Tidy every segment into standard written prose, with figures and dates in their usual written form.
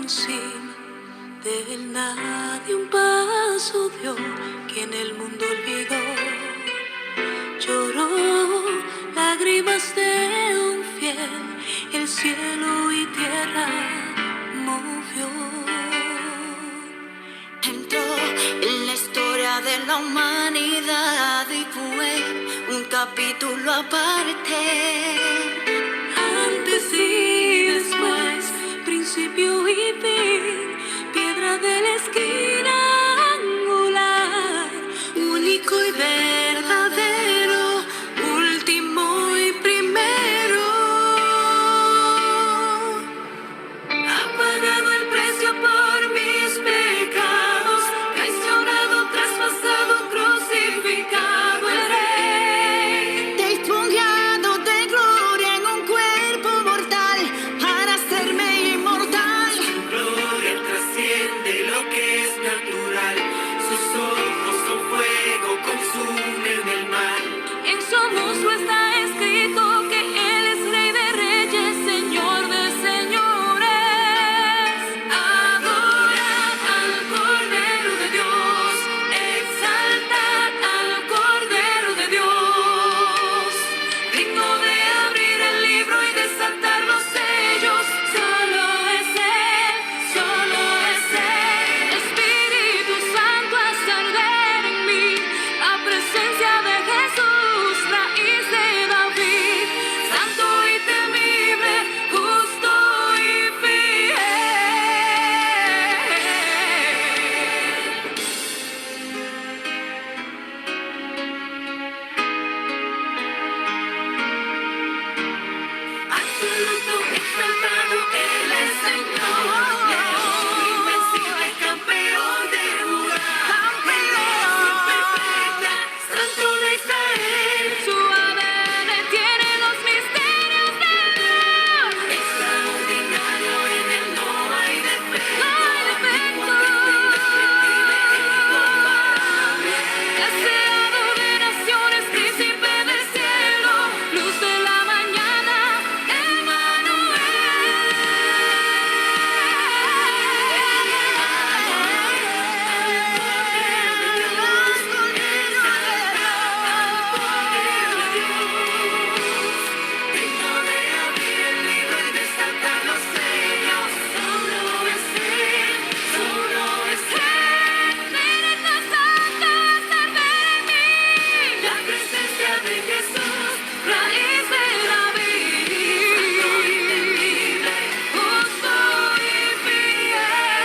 encima de él nadie un paso dio, que en el mundo olvidó. Lloró lágrimas de un fiel, el cielo y tierra movió. Entró en la historia de la humanidad y fue un capítulo aparte. Antes y después, principio y fin, piedra de la esquina angular, único y verdadero, último y primero. Ha pagado el precio por mis pecados, traicionado, traspasado, crucificado el Rey. Desfugado de gloria en un cuerpo mortal para hacerme inmortal. Su gloria trasciende lo que es natural, sus ojos son fuego, consumen el mal. En su muslo está escrito que Él es Rey de reyes, Señor de señores. Adorad al Cordero de Dios, exaltad al Cordero de Dios. Digno de abrir el libro y desatar los sellos, solo es Él, solo es Él. Espíritu Santo, haz arder en mí la presencia de Jesús, raíz de David, santo y temible, justo y fiel. Absoluto, exaltado, Él es Señor, león invencible, campeón de Judá, creación perfecta, santo de Israel. Su ADN tiene los misterios de Dios, extraordinario, en Él no hay defecto, no hay defecto. Deseado de naciones, príncipe del cielo, luz de la mañana, Emmanuel. Digno de abrir el libro y desatar los sellos, solo es Él, solo es Él. Espíritu Santo, haz arder en mí la presencia de Jesús, raíz de David, santo y temible, justo y fiel.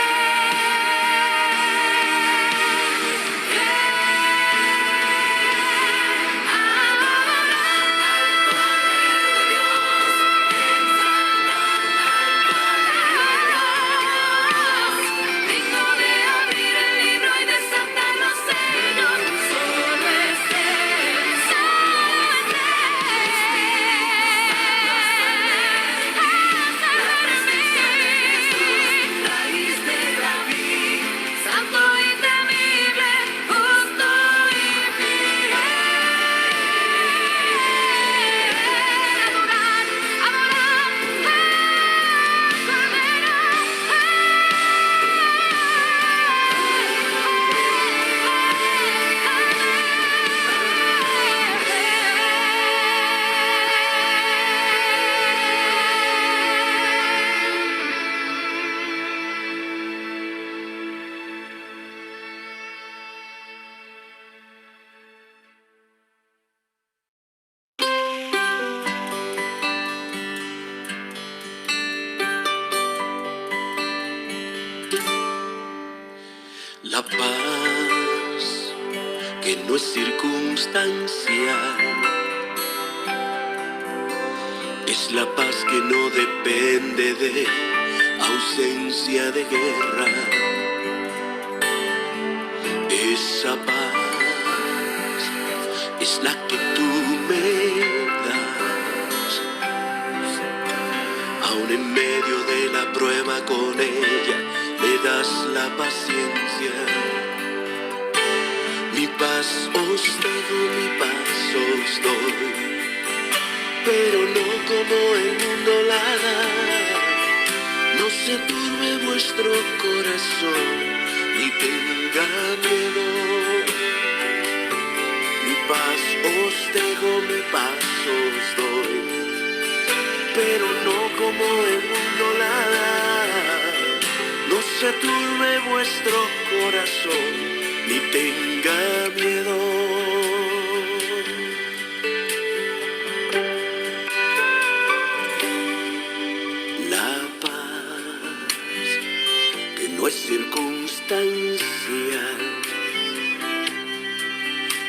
Digno de abrir el libro y desatar los sellos, solo es Él, solo es Él. Raíz de David, santo y temible, justo y fiel. Adorar, adorar, La paz que no es circunstancial es la paz que no depende de ausencia de guerra. Esa paz es la que tú me das, aún en medio de la prueba con ella me das la paciencia. Mi paz os dejo, mi paz os doy, pero no como el mundo la da. No no se turbe vuestro corazón, ni tenga miedo. Mi paz os dejo, mi paz os doy, pero no como el mundo la da. No se turbe vuestro corazón, ni tenga miedo. La paz que no es circunstancial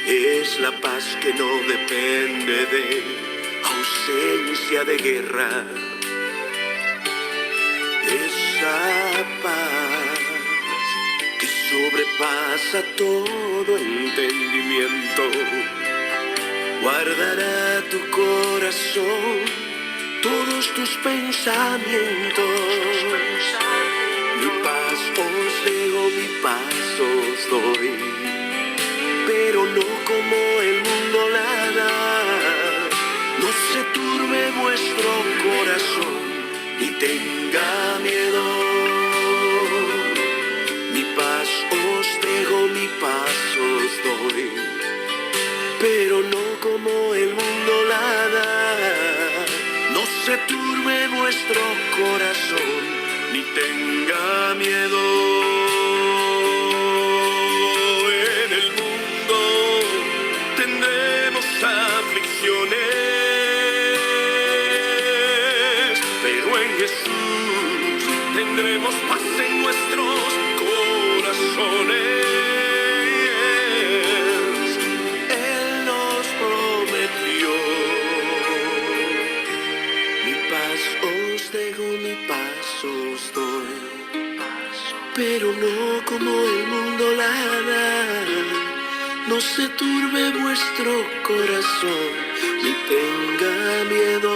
es la paz que no depende de ausencia de guerra. Esa paz que sobrepasa todo entendimiento guardará tu corazón, todos tus pensamientos. Mi paz os dejo, mi paz os doy, pero no como el mundo la da. No se turbe vuestro corazón, ni tenga miedo. Mi paz os dejo, mi paz os doy, pero no como el mundo la da. No se turbe vuestro corazón, ni tenga miedo. En el mundo tendremos aflicciones, pero en Jesús tendremos paz en nuestros corazones. Él nos prometió: mi paz os dejo, mi paz os doy, pero no como el mundo la da. No se turbe vuestro corazón, ni tenga miedo.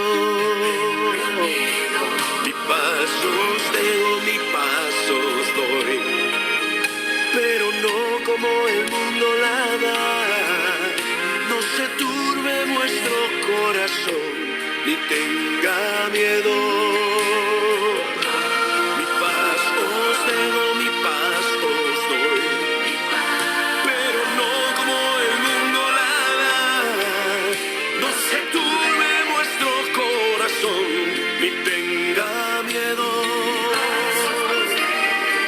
Mi paz os dejo, mi paz os doy, pero no como el mundo la da. No se turbe vuestro corazón, ni tenga miedo. Mi paz os dejo, mi paz os doy, pero no como el mundo la da. No se turbe vuestro corazón, ni tenga miedo.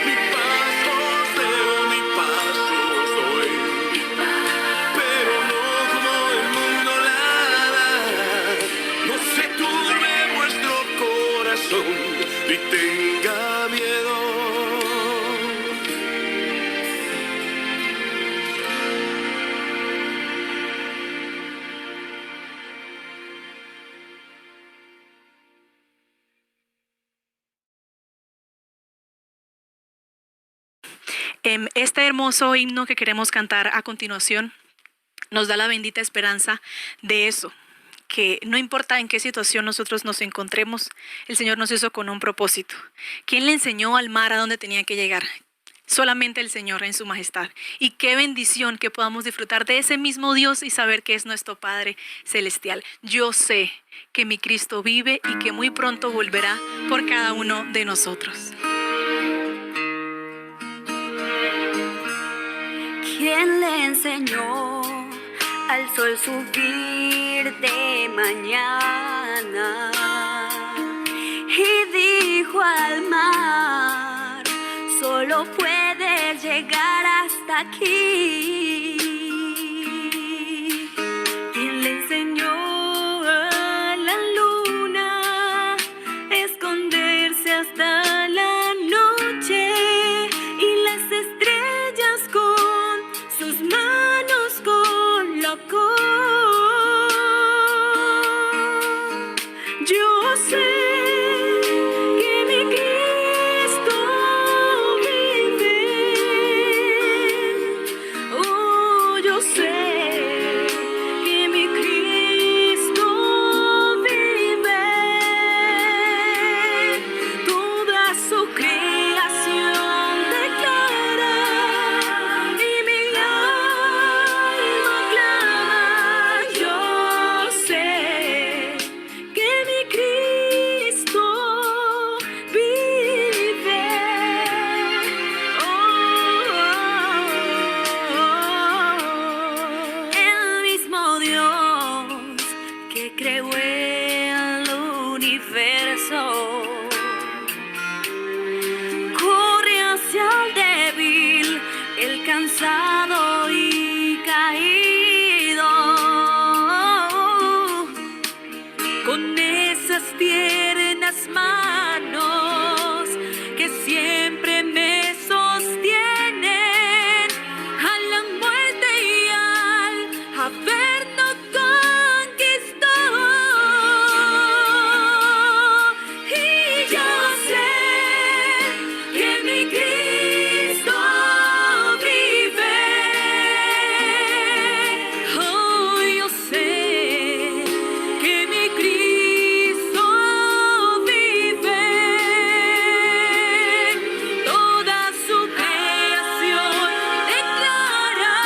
Mi paz os dejo, mi paz os doy, pero no como el mundo la da. No se turbe vuestro corazón, ni tenga miedo. Este hermoso himno que queremos cantar a continuación nos da la bendita esperanza de eso, que no importa en qué situación nosotros nos encontremos, el Señor nos hizo con un propósito. ¿Quién le enseñó al mar a dónde tenía que llegar? Solamente el Señor en su majestad. Y qué bendición que podamos disfrutar de ese mismo Dios y saber que es nuestro Padre Celestial. Yo sé que mi Cristo vive y que muy pronto volverá por cada uno de nosotros. ¿Quién le enseñó al sol subir de mañana? Y dijo al mar: solo puedes llegar hasta aquí. ¿Quién le enseñó a la luna a esconderse hasta la noche? Y las estrellas con sus manos colocó. Yo sé que mi Cristo vive. Oh, yo sé que mi Cristo vive. Toda su creación declara y mi alma clama. Yo sé que mi Cristo corazón. Corre hacia el débil, el cansado y caído. Con esas piernas, manos que siempre me sostienen a la muerte y al habernos conquistó. Y yo sé que mi Cristo vive. Oh, yo sé que mi Cristo vive. Toda su creación declara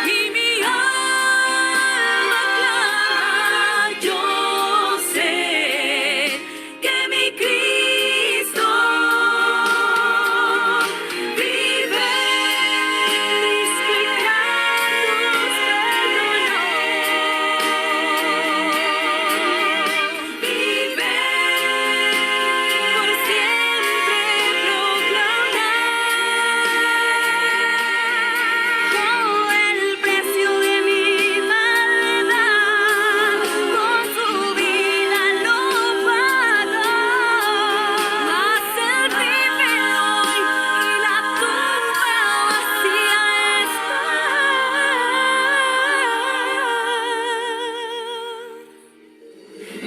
y mi alma clama. Yo sé que mi Cristo vive. Vive por siempre proclamar. Oh, el precio de mi maldad, con su vida lo pagó. Mas él vive hoy y la tumba vacía está.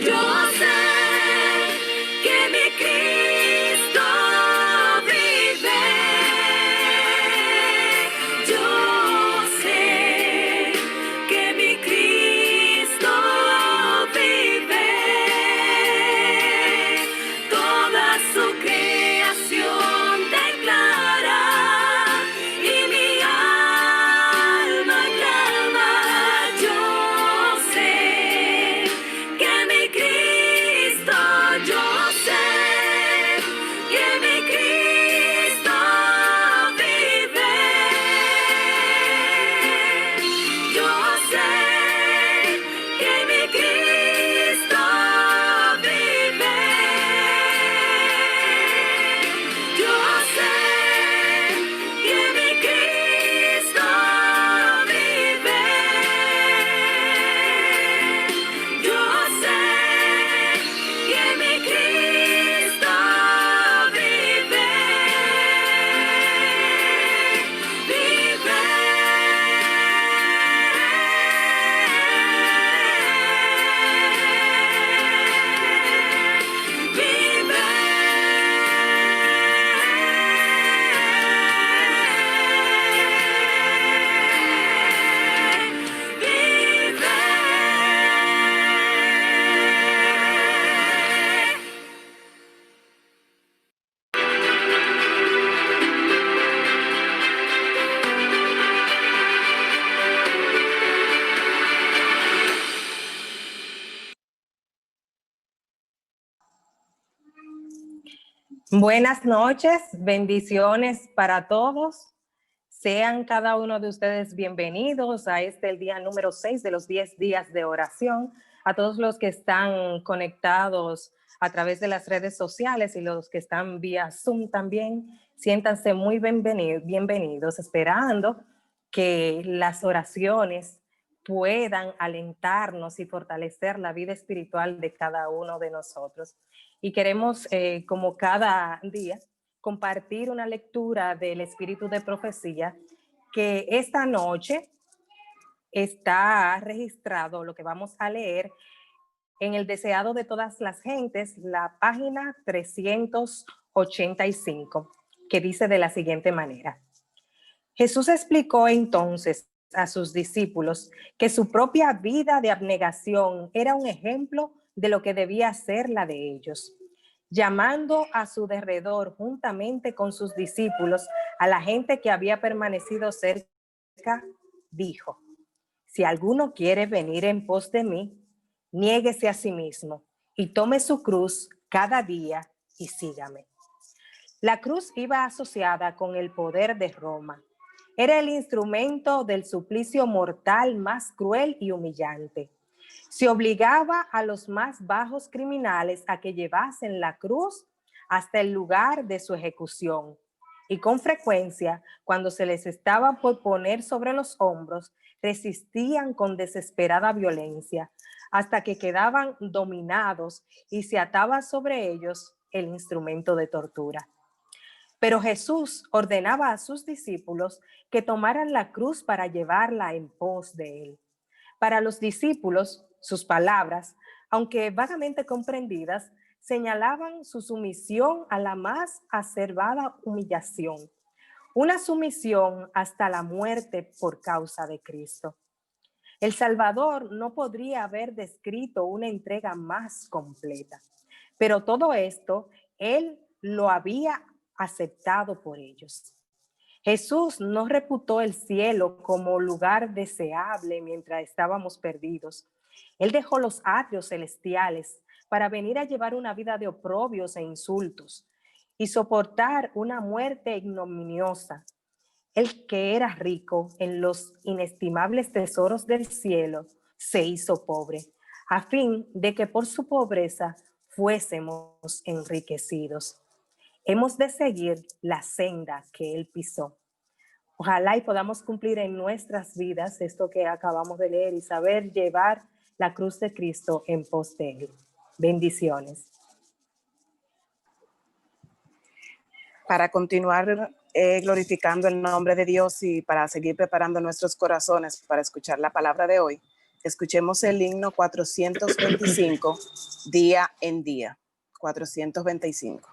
Yo sé que mi Cristo vive. Yo sé que mi Cristo vive. Toda su creación declara y mi alma clama. Yo sé que mi Cristo, yo sé que mi Cristo vive. Yo sé que mi Cristo vive. Yo sé que mi Cristo vive. Yo sé que mi Cristo vive. Buenas noches, bendiciones para todos. Sean cada uno de ustedes bienvenidos a el día número 6 de los 10 días de oración. A todos los que están conectados a través de las redes sociales y los que están vía Zoom también, siéntanse muy bienvenidos, esperando que las oraciones puedan alentarnos y fortalecer la vida espiritual de cada uno de nosotros. Y queremos, como cada día, compartir una lectura del Espíritu de Profecía que esta noche está registrado, lo que vamos a leer, en el Deseado de Todas las Gentes, la página 385, que dice de la siguiente manera. Jesús explicó entonces a sus discípulos que su propia vida de abnegación era un ejemplo de lo que debía ser la de ellos. Llamando a su derredor juntamente con sus discípulos a la gente que había permanecido cerca, dijo: si alguno quiere venir en pos de mí, niéguese a sí mismo y tome su cruz cada día y sígame. La cruz iba asociada con el poder de Roma. Era el instrumento del suplicio mortal más cruel y humillante. Se obligaba a los más bajos criminales a que llevasen la cruz hasta el lugar de su ejecución. Y con frecuencia, cuando se les estaba por poner sobre los hombros, resistían con desesperada violencia, hasta que quedaban dominados y se ataba sobre ellos el instrumento de tortura. Pero Jesús ordenaba a sus discípulos que tomaran la cruz para llevarla en pos de él. Para los discípulos, sus palabras, aunque vagamente comprendidas, señalaban su sumisión a la más acervada humillación, una sumisión hasta la muerte por causa de Cristo. El Salvador no podría haber descrito una entrega más completa, pero todo esto Él lo había aceptado por ellos. Jesús no reputó el cielo como lugar deseable mientras estábamos perdidos. Él dejó los atrios celestiales para venir a llevar una vida de oprobios e insultos y soportar una muerte ignominiosa. El que era rico en los inestimables tesoros del cielo se hizo pobre, a fin de que por su pobreza fuésemos enriquecidos. Hemos de seguir la senda que Él pisó. Ojalá y podamos cumplir en nuestras vidas esto que acabamos de leer y saber llevar la cruz de Cristo en pos de Él. Bendiciones. Para continuar glorificando el nombre de Dios y para seguir preparando nuestros corazones para escuchar la palabra de hoy, escuchemos el himno 425, Día en Día. 425.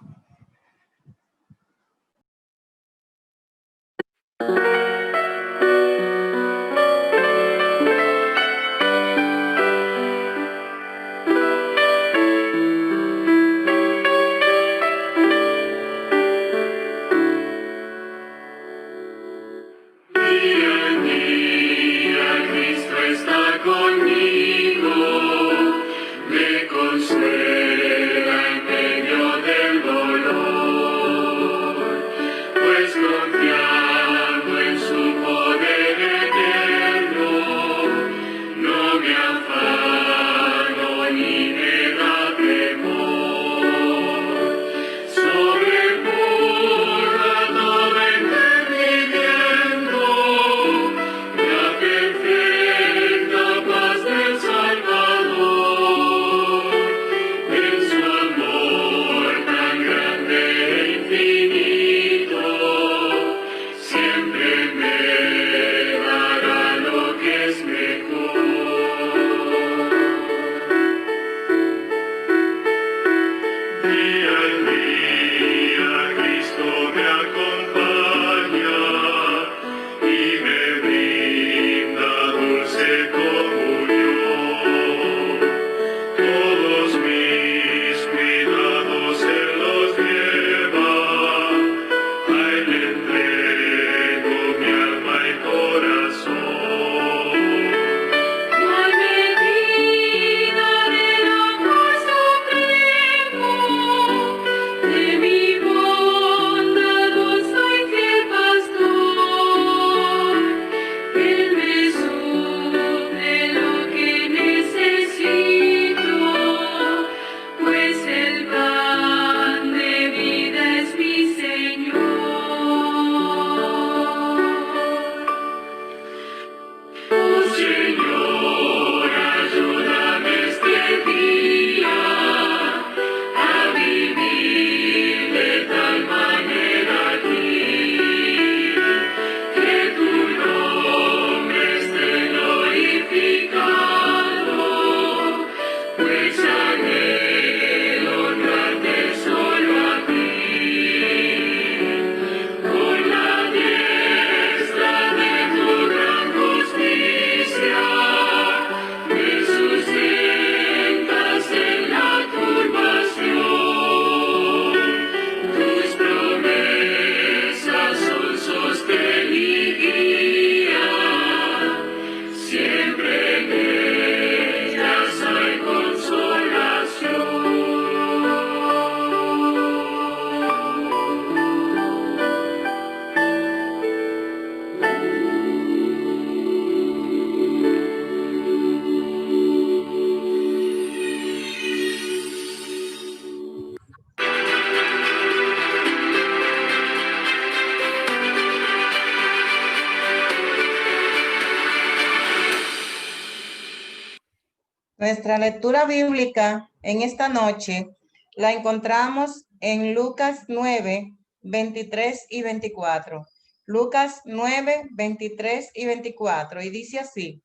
Nuestra lectura bíblica en esta noche la encontramos en Lucas 9, 23 y 24. Lucas 9, 23 y 24. Y dice así: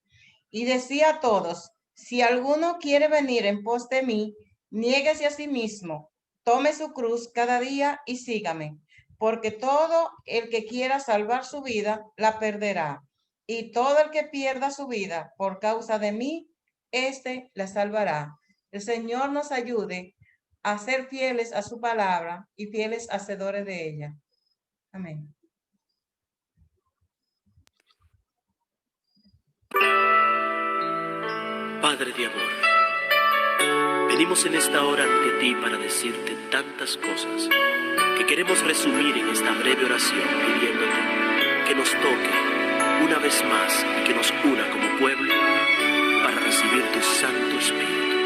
y decía a todos, si alguno quiere venir en pos de mí, niéguese a sí mismo, tome su cruz cada día y sígame, porque todo el que quiera salvar su vida, la perderá. Y todo el que pierda su vida por causa de mí, este la salvará. El Señor nos ayude a ser fieles a su palabra y fieles hacedores de ella. Amén. Padre de amor, venimos en esta hora ante ti para decirte tantas cosas que queremos resumir en esta breve oración, pidiéndote que nos toque una vez más y que nos una como pueblo para recibir tu Santo Espíritu.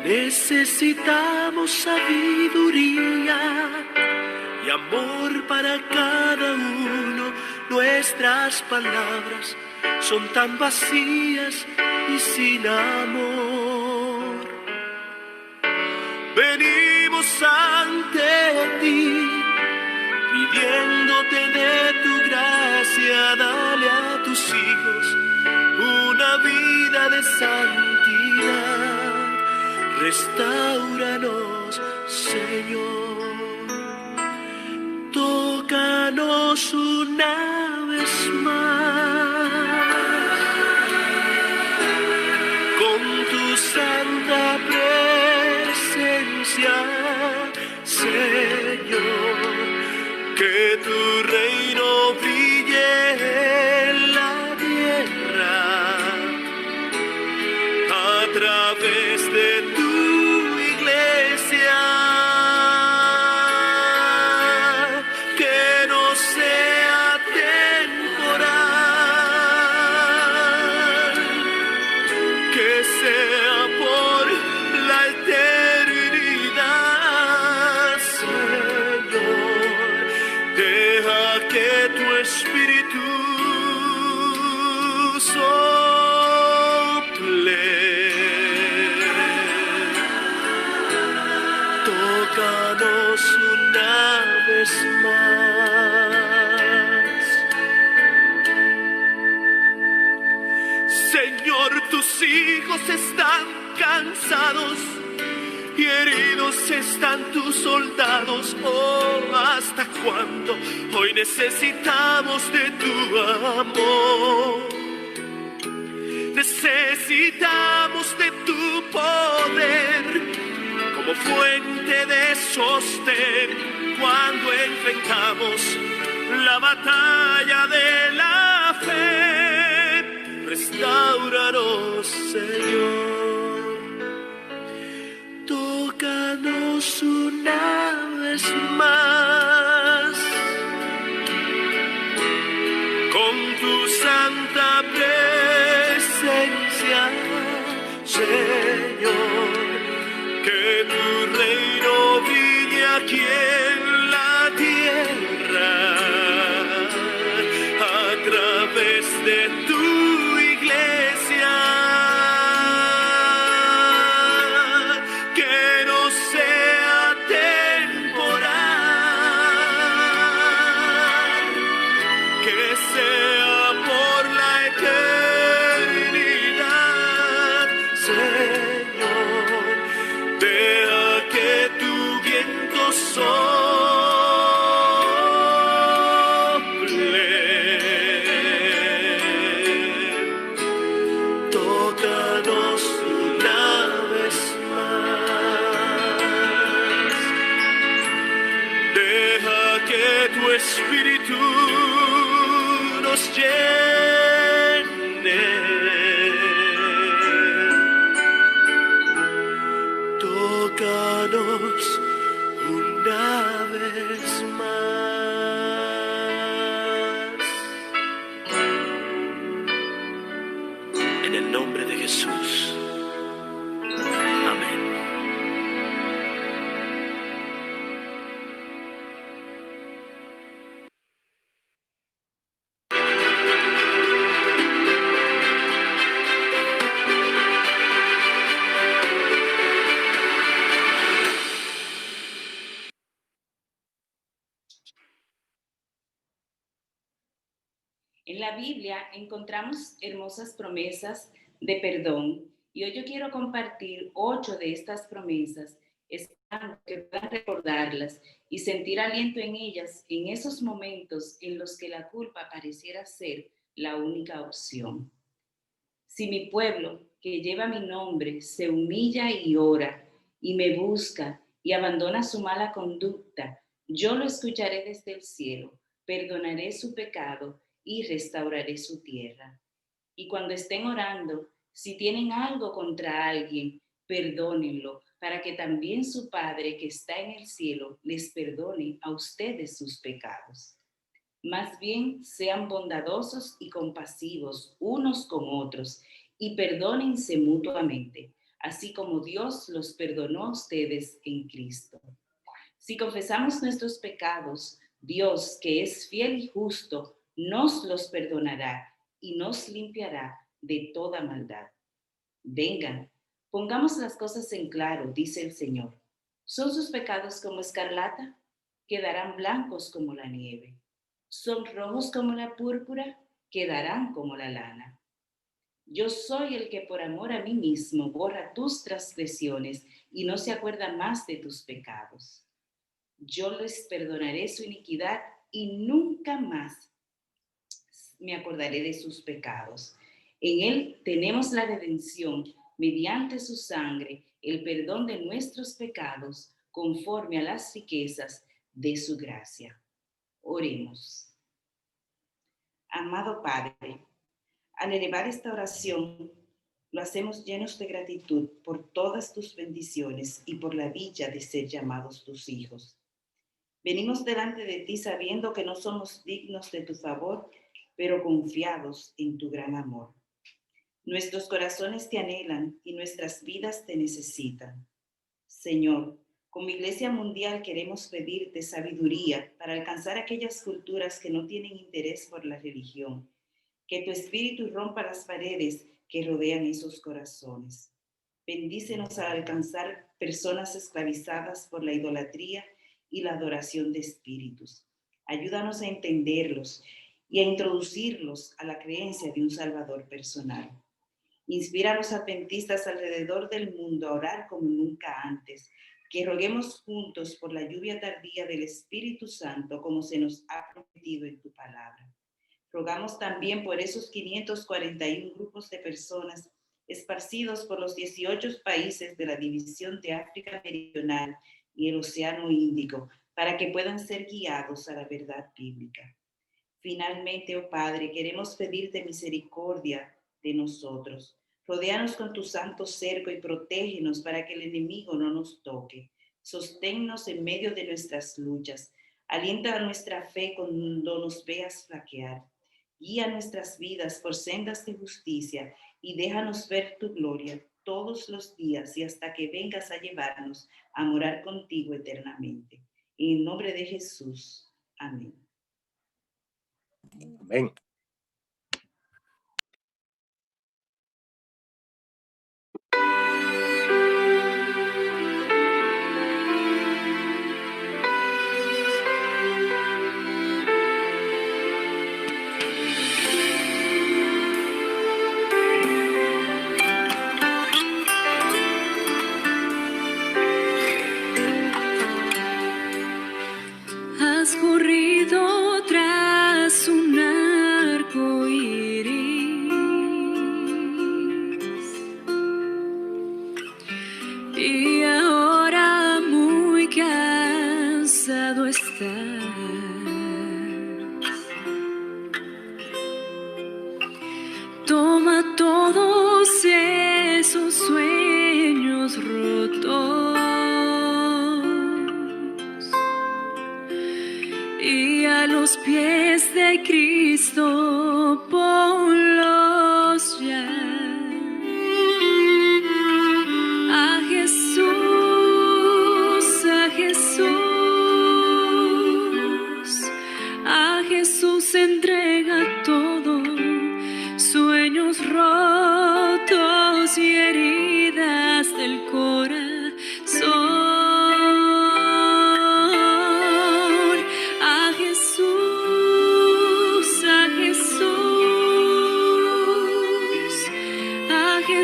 Necesitamos sabiduría y amor para cada uno. Nuestras palabras son tan vacías y sin amor. Venimos ante ti, pidiéndote de tu gracia. Dale a tus hijos una vida de santidad. Restáuranos, Señor. Tócanos una vez más con tu santa presencia, Señor. Que tu reino brille en la tierra a través de tu iglesia. Que no sea temporal, que sea por la eternidad, Señor. Deja que tu Espíritu sople. Tócanos una vez más. Señor, tus hijos están cansados y heridos están tus soldados. Oh, ¿hasta cuándo? Hoy necesitamos de tu amor. Necesitamos de tu poder como fuente de sostén cuando enfrentamos la batalla de la fe. Restáuranos, Señor. Tócanos una vez más con tu santa presencia, Señor. Que tu reino brille aquí en la tierra a través de tu iglesia. Que no sea temporal, que sea por la eternidad, Señor. Deja que tu viento sople. Tócanos una vez más. Deja que tu Espíritu nos llene. Tócanos una vez más. En el nombre de Jesús. Amén. la Biblia encontramos hermosas promesas de perdón y hoy yo quiero compartir 8 de estas promesas, esperando que puedan recordarlas y sentir aliento en ellas en esos momentos en los que la culpa pareciera ser la única opción. Si mi pueblo, que lleva mi nombre, se humilla y ora y me busca y abandona su mala conducta, yo lo escucharé desde el cielo, perdonaré su pecado y restauraré su tierra. Y cuando estén orando, si tienen algo contra alguien, perdónenlo, para que también su Padre que está en el cielo les perdone a ustedes sus pecados. Más bien sean bondadosos y compasivos unos con otros y perdónense mutuamente, así como Dios los perdonó a ustedes en Cristo. Si confesamos nuestros pecados, Dios, que es fiel y justo, nos los perdonará y nos limpiará de toda maldad. Vengan, pongamos las cosas en claro, dice el Señor. ¿Son sus pecados como escarlata? Quedarán blancos como la nieve. ¿Son rojos como la púrpura? Quedarán como la lana. Yo soy el que por amor a mí mismo borra tus transgresiones y no se acuerda más de tus pecados. Yo les perdonaré su iniquidad y nunca más me acordaré de sus pecados. En Él tenemos la redención mediante su sangre, el perdón de nuestros pecados, conforme a las riquezas de su gracia. Oremos. Amado Padre, al elevar esta oración, lo hacemos llenos de gratitud por todas tus bendiciones y por la dicha de ser llamados tus hijos. Venimos delante de ti sabiendo que no somos dignos de tu favor, pero confiados en tu gran amor. Nuestros corazones te anhelan y nuestras vidas te necesitan. Señor, como Iglesia Mundial queremos pedirte sabiduría para alcanzar aquellas culturas que no tienen interés por la religión. Que tu Espíritu rompa las paredes que rodean esos corazones. Bendícenos al alcanzar personas esclavizadas por la idolatría y la adoración de espíritus. Ayúdanos a entenderlos y a introducirlos a la creencia de un Salvador personal. Inspira a los adventistas alrededor del mundo a orar como nunca antes. Que roguemos juntos por la lluvia tardía del Espíritu Santo, como se nos ha prometido en tu palabra. Rogamos también por esos 541 grupos de personas esparcidos por los 18 países de la división de África Meridional y el Océano Índico, para que puedan ser guiados a la verdad bíblica. Finalmente, oh Padre, queremos pedirte misericordia de nosotros. Rodéanos con tu santo cerco y protégenos para que el enemigo no nos toque. Sosténnos en medio de nuestras luchas. Alienta nuestra fe cuando nos veas flaquear. Guía nuestras vidas por sendas de justicia y déjanos ver tu gloria todos los días y hasta que vengas a llevarnos a morar contigo eternamente. En el nombre de Jesús. Amén. Amén. Has corrido tras un arco iris y ahora muy cansado estás. Toma todos esos sueños rotos y a los pies de Cristo ponlos ya. A Jesús, a Jesús, a Jesús entrega todo, sueños rotos y heridas del corazón. A Jesús,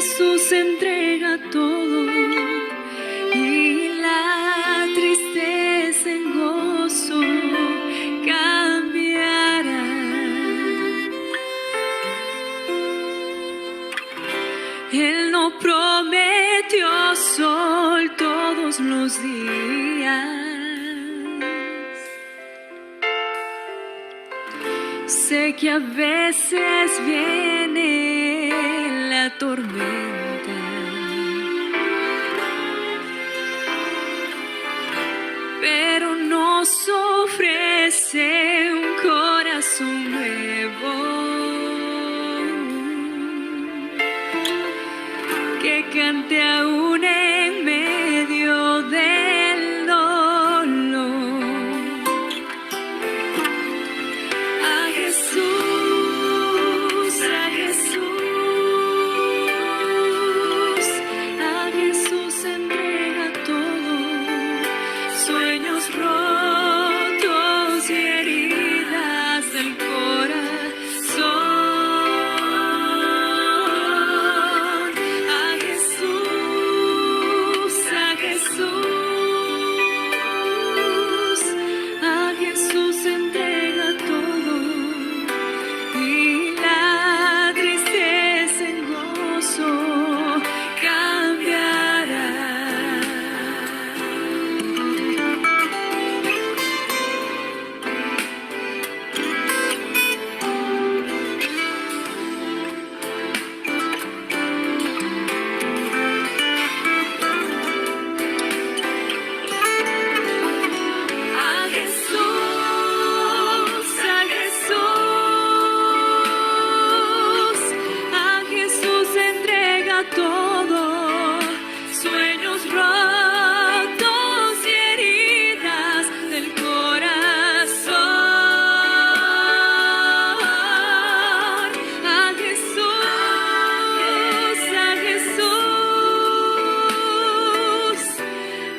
Jesús entrega todo y la tristeza en gozo cambiará. Él no prometió sol todos los días. Sé que a veces viene la tormenta, pero nos ofrece un corazón nuevo que cante aún en medio del dolor. A Jesús, a Jesús, a Jesús entrega todo, sueños rotos y heridas del corazón. A Jesús entrega todo y la tristeza en gozo cambiará. A Jesús entrega todo, sueños rotos y heridas del corazón.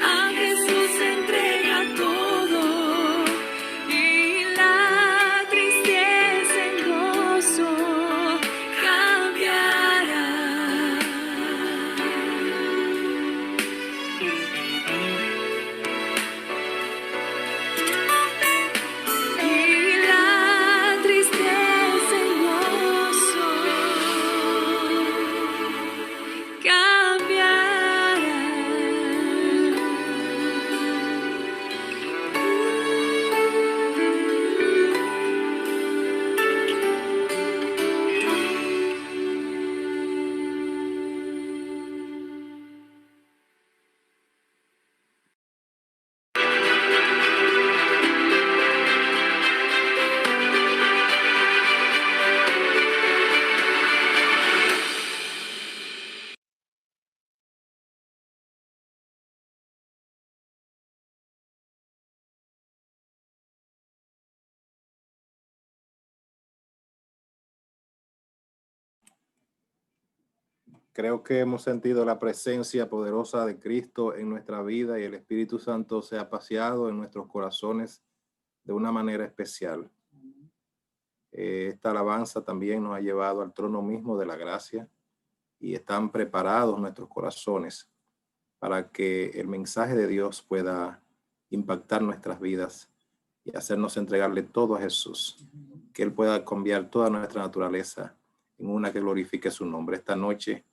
A Jesús entrega todo y la tristeza en gozo cambiará. Y la tristeza en gozo Creo que hemos sentido la presencia poderosa de Cristo en nuestra vida y el Espíritu Santo se ha paseado en nuestros corazones de una manera especial. Esta alabanza también nos ha llevado al trono mismo de la gracia y están preparados nuestros corazones para que el mensaje de Dios pueda impactar nuestras vidas y hacernos entregarle todo a Jesús, que Él pueda cambiar toda nuestra naturaleza en una que glorifique su nombre. Esta noche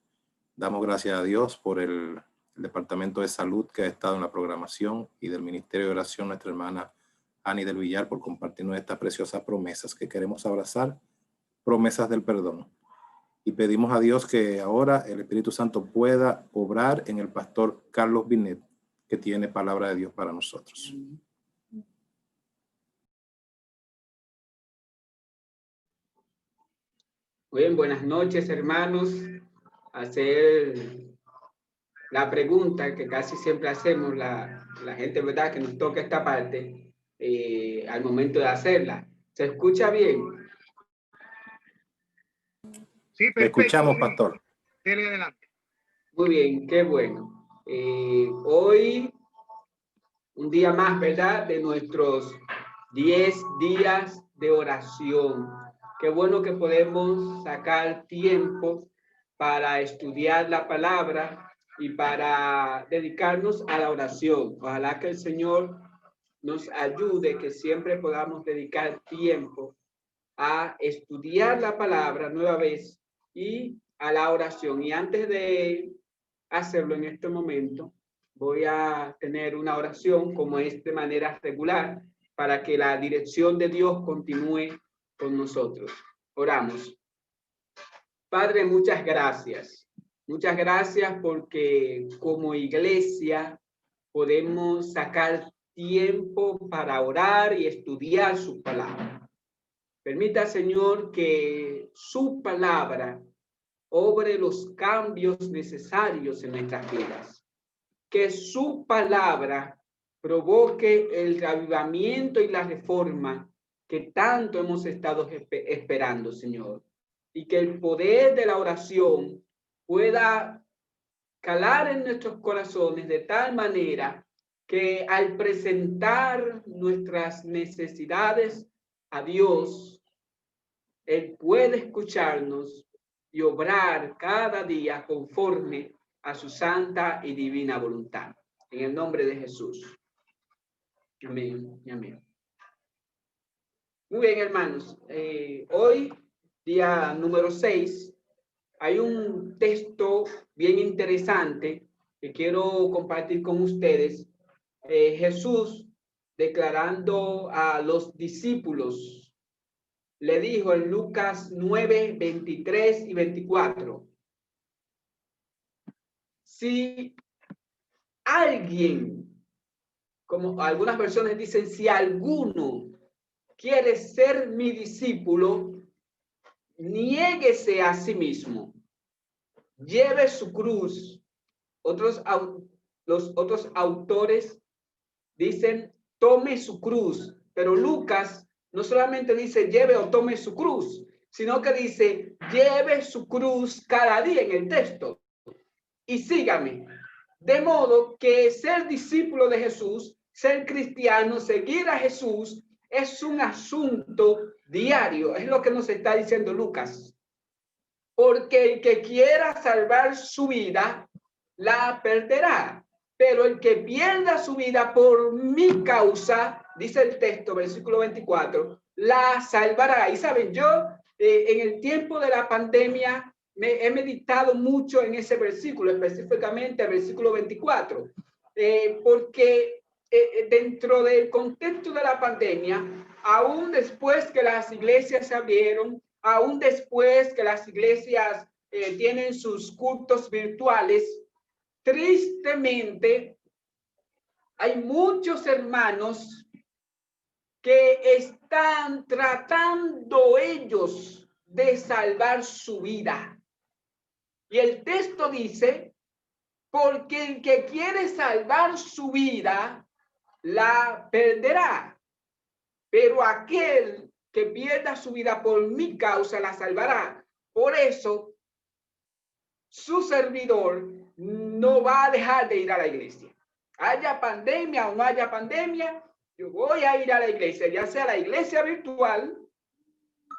damos gracias a Dios por el Departamento de Salud que ha estado en la programación y del Ministerio de Oración, nuestra hermana Ani del Villar, por compartirnos estas preciosas promesas que queremos abrazar, promesas del perdón. Y pedimos a Dios que ahora el Espíritu Santo pueda obrar en el pastor Carlos Binet, que tiene palabra de Dios para nosotros. Bien, buenas noches, hermanos. Hacer la pregunta que casi siempre hacemos la gente, ¿verdad?, que nos toca esta parte al momento de hacerla. ¿Se escucha bien? Sí, perfecto. Le escuchamos, pastor. Dele adelante. Muy bien, qué bueno. Hoy, un día más, ¿verdad?, de nuestros 10 días de oración. Qué bueno que podemos sacar tiempo para estudiar la palabra y para dedicarnos a la oración. Ojalá que el Señor nos ayude, que siempre podamos dedicar tiempo a estudiar la palabra nueva vez y a la oración. Y antes de hacerlo en este momento, voy a tener una oración como es de manera regular para que la dirección de Dios continúe con nosotros. Oramos. Padre, muchas gracias. Muchas gracias porque como iglesia podemos sacar tiempo para orar y estudiar su palabra. Permita, Señor, que su palabra obre los cambios necesarios en nuestras vidas. Que su palabra provoque el avivamiento y la reforma que tanto hemos estado esperando, Señor. Y que el poder de la oración pueda calar en nuestros corazones de tal manera que al presentar nuestras necesidades a Dios, Él puede escucharnos y obrar cada día conforme a su santa y divina voluntad. En el nombre de Jesús. Amén y amén. Muy bien, hermanos. Hoy, día número 6, hay un texto bien interesante que quiero compartir con ustedes. Jesús, declarando a los discípulos, le dijo en Lucas 9, 23 y 24, si alguien, como algunas versiones dicen, si alguno quiere ser mi discípulo, niéguese a sí mismo, lleve su cruz. Los otros autores dicen, tome su cruz, pero Lucas no solamente dice lleve o tome su cruz, sino que dice lleve su cruz cada día en el texto y sígame. De modo que ser discípulo de Jesús, ser cristiano, seguir a Jesús, es un asunto diario. Es lo que nos está diciendo Lucas. Porque el que quiera salvar su vida, la perderá. Pero el que pierda su vida por mi causa, dice el texto, versículo 24, la salvará. Y saben, yo en el tiempo de la pandemia he meditado mucho en ese versículo, específicamente el versículo 24, porque dentro del contexto de la pandemia, aún después que las iglesias se abrieron, aún después que las iglesias tienen sus cultos virtuales, tristemente, hay muchos hermanos que están tratando ellos de salvar su vida. Y el texto dice, porque el que quiere salvar su vida, la perderá. Pero aquel que pierda su vida por mi causa, la salvará. Por eso, su servidor no va a dejar de ir a la iglesia. Haya pandemia o no haya pandemia, yo voy a ir a la iglesia, ya sea la iglesia virtual,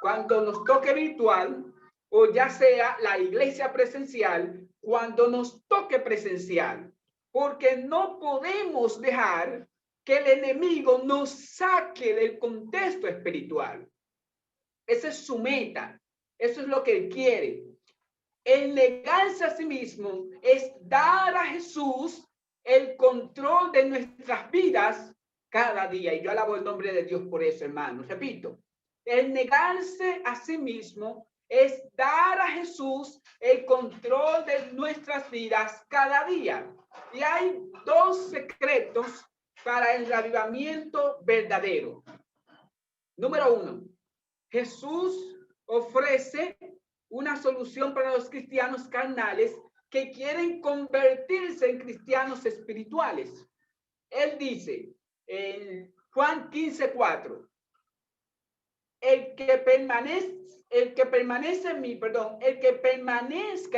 cuando nos toque virtual, o ya sea la iglesia presencial, cuando nos toque presencial. Porque no podemos dejar que el enemigo nos saque del contexto espiritual. Esa es su meta. Eso es lo que él quiere. El negarse a sí mismo es dar a Jesús el control de nuestras vidas cada día. Y yo alabo el nombre de Dios por eso, hermanos. Repito, el negarse a sí mismo es dar a Jesús el control de nuestras vidas cada día. Y hay dos secretos para el avivamiento verdadero. Número 1, Jesús ofrece una solución para los cristianos carnales que quieren convertirse en cristianos espirituales. Él dice en Juan 15:4, el que permanezca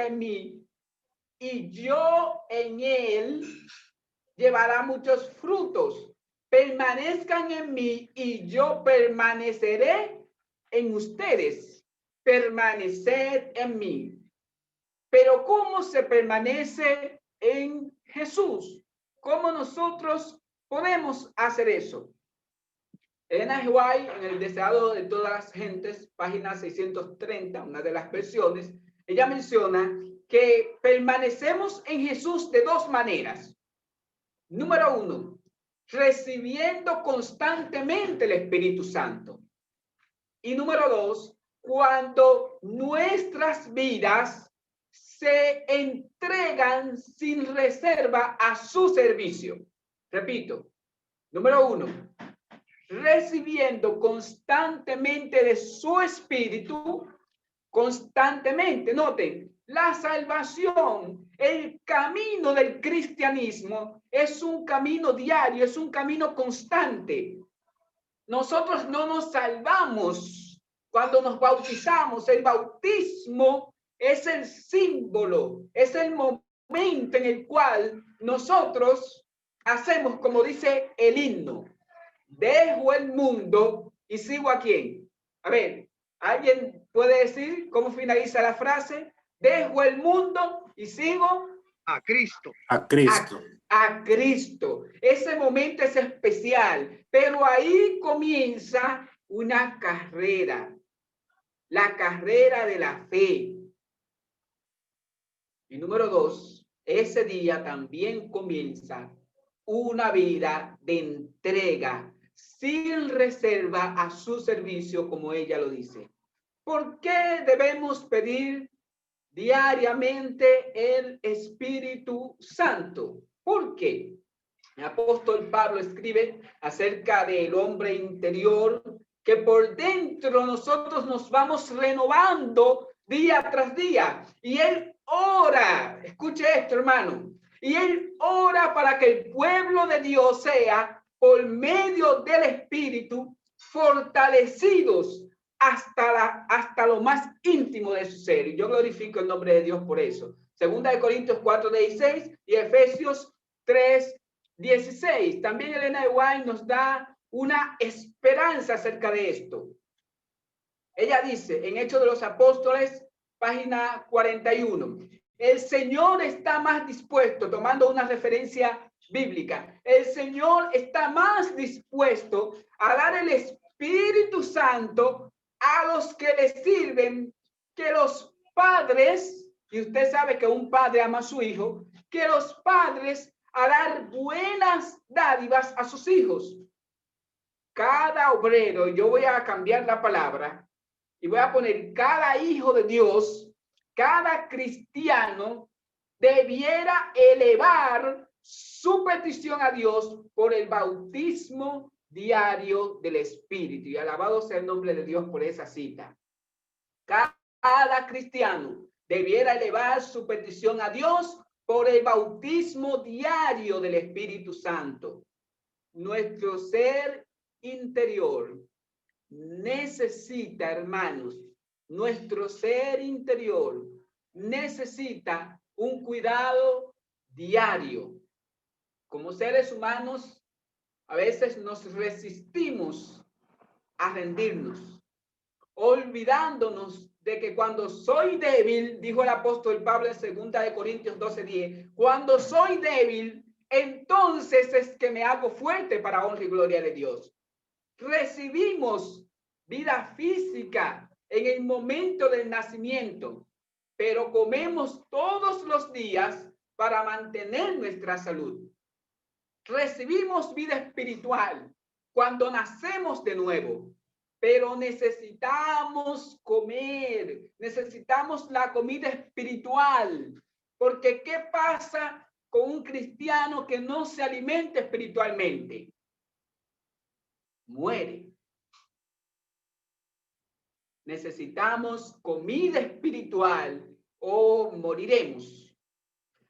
en mí y yo en él, llevará muchos frutos. Permanezcan en mí y yo permaneceré en ustedes. Permaneced en mí. Pero ¿cómo se permanece en Jesús? ¿Cómo nosotros podemos hacer eso? Elena G. White, en El deseado de todas las gentes, página 630, una de las versiones, ella menciona que permanecemos en Jesús de dos maneras. Número uno, recibiendo constantemente el Espíritu Santo. Y número dos, cuando nuestras vidas se entregan sin reserva a su servicio. Repito, número uno, recibiendo constantemente de su Espíritu, constantemente. Noten, la salvación, el camino del cristianismo es un camino diario, es un camino constante. Nosotros no nos salvamos cuando nos bautizamos. El bautismo es el símbolo, es el momento en el cual nosotros hacemos, como dice el himno, dejo el mundo y sigo a quién. A ver, ¿alguien puede decir cómo finaliza la frase? Dejo el mundo y sigo a Cristo. A Cristo. A Cristo. Ese momento es especial, pero ahí comienza una carrera, la carrera de la fe. Y número dos, ese día también comienza una vida de entrega sin reserva a su servicio, como ella lo dice. ¿Por qué debemos pedir diariamente el Espíritu Santo? ¿Por qué? El apóstol Pablo escribe acerca del hombre interior, que por dentro nosotros nos vamos renovando día tras día. Y él ora, escuche esto, hermano, y él ora para que el pueblo de Dios sea, por medio del Espíritu, fortalecidos hasta lo más íntimo de su ser. Y yo glorifico el nombre de Dios por eso. Segunda de Corintios 4:16 y Efesios 3:16. También Elena de White nos da una esperanza acerca de esto. Ella dice en Hechos de los Apóstoles, página 41, el Señor está más dispuesto, tomando una referencia bíblica, el Señor está más dispuesto a dar el Espíritu Santo a los que le sirven que los padres, y usted sabe que un padre ama a su hijo, que los padres a dar buenas dádivas a sus hijos. Cada obrero, yo voy a cambiar la palabra y voy a poner cada hijo de Dios, cada cristiano debiera elevar su petición a Dios por el bautismo diario del Espíritu. Y alabado sea el nombre de Dios por esa cita. Cada cristiano debiera elevar su petición a Dios por el bautismo diario del Espíritu Santo. Nuestro ser interior necesita, hermanos, nuestro ser interior necesita un cuidado diario. Como seres humanos, a veces nos resistimos a rendirnos, olvidándonos de que cuando soy débil, dijo el apóstol Pablo en 2 de Corintios 12:10, cuando soy débil, entonces es que me hago fuerte para honra y gloria de Dios. Recibimos vida física en el momento del nacimiento, pero comemos todos los días para mantener nuestra salud. Recibimos vida espiritual cuando nacemos de nuevo, pero necesitamos comer, necesitamos la comida espiritual, porque ¿qué pasa con un cristiano que no se alimenta espiritualmente? Muere. Necesitamos comida espiritual o moriremos.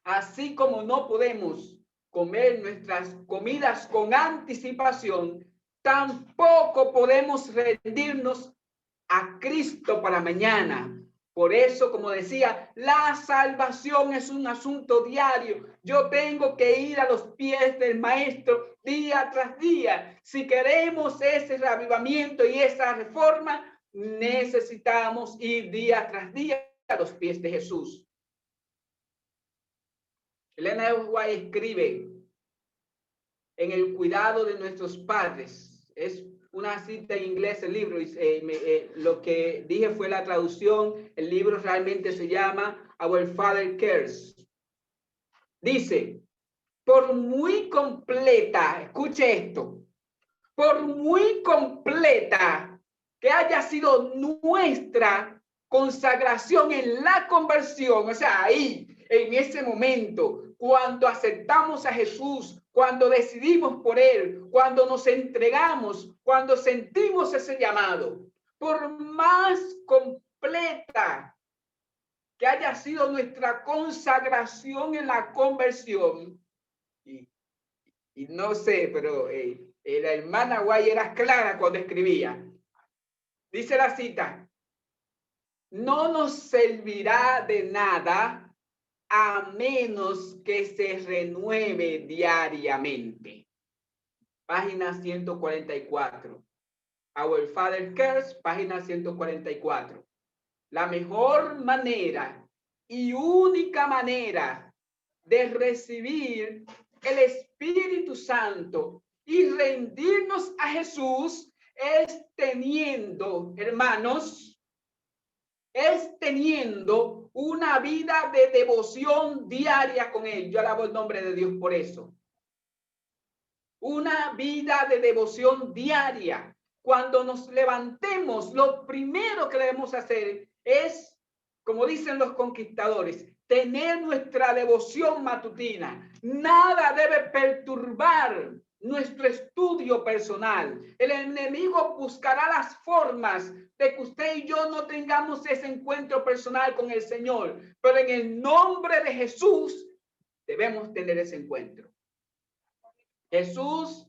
Así como no podemos comer nuestras comidas con anticipación, tampoco podemos rendirnos a Cristo para mañana. Por eso, como decía, la salvación es un asunto diario. Yo tengo que ir a los pies del Maestro día tras día. Si queremos ese reavivamiento y esa reforma, necesitamos ir día tras día a los pies de Jesús. Elena White escribe en el cuidado de nuestros padres. Es una cita en inglés el libro. Lo que dije fue la traducción. El libro realmente se llama Our Father Cares. Dice, por muy completa, escuche esto, por muy completa que haya sido nuestra consagración en la conversión, o sea, ahí, en ese momento, cuando aceptamos a Jesús, cuando decidimos por Él, cuando nos entregamos, cuando sentimos ese llamado, por más completa que haya sido nuestra consagración en la conversión, y no sé, pero la hermana Guay era clara cuando escribía. Dice la cita, no nos servirá de nada a menos que se renueve diariamente. Página 144. Our Father Cares, página 144. La mejor manera y única manera de recibir el Espíritu Santo y rendirnos a Jesús es teniendo, hermanos, es teniendo una vida de devoción diaria con Él. Yo alabo el nombre de Dios por eso. Una vida de devoción diaria. Cuando nos levantemos, lo primero que debemos hacer es, como dicen los conquistadores, tener nuestra devoción matutina. Nada debe perturbar nuestro estudio personal. El enemigo buscará las formas de que usted y yo no tengamos ese encuentro personal con el Señor, pero en el nombre de Jesús debemos tener ese encuentro. Jesús,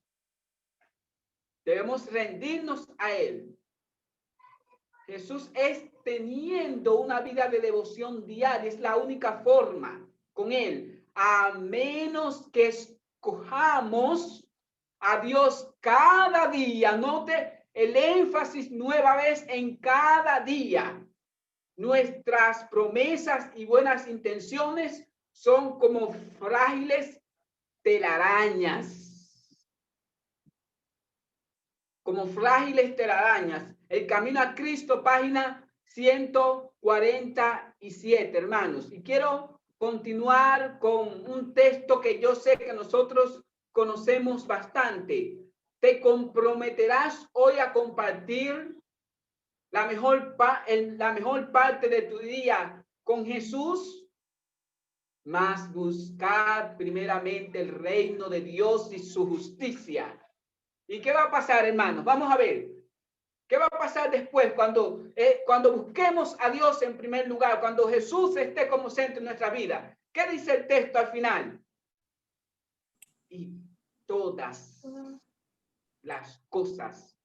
debemos rendirnos a Él. Jesús es teniendo una vida de devoción diaria, es la única forma con Él, a menos que escojamos a Dios cada día. Note el énfasis nueva vez en cada día. Nuestras promesas y buenas intenciones son como frágiles telarañas. Como frágiles telarañas. El camino a Cristo, página 147, hermanos. Y quiero continuar con un texto que yo sé que nosotros conocemos bastante. Te comprometerás hoy a compartir la mejor parte de tu día con Jesús. Mas buscad primeramente el reino de Dios y su justicia. ¿Y qué va a pasar, hermanos? Vamos a ver. ¿Qué va a pasar después cuando busquemos a Dios en primer lugar, cuando Jesús esté como centro en nuestra vida? ¿Qué dice el texto al final? Y todas las cosas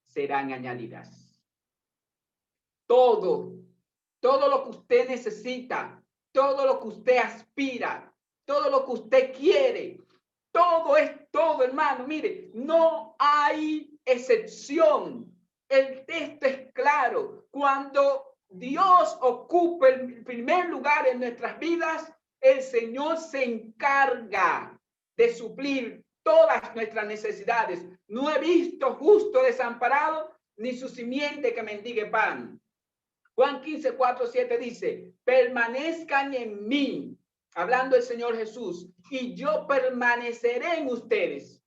serán añadidas. Todo lo que usted necesita, todo lo que usted aspira, todo lo que usted quiere, todo es todo, hermano. Mire, no hay excepción. El texto es claro. Cuando Dios ocupa el primer lugar en nuestras vidas, el Señor se encarga de suplir todas nuestras necesidades. No he visto justo desamparado, ni su simiente que mendigue pan. Juan 15, 4, 7 dice, permanezcan en mí, hablando el Señor Jesús, y yo permaneceré en ustedes.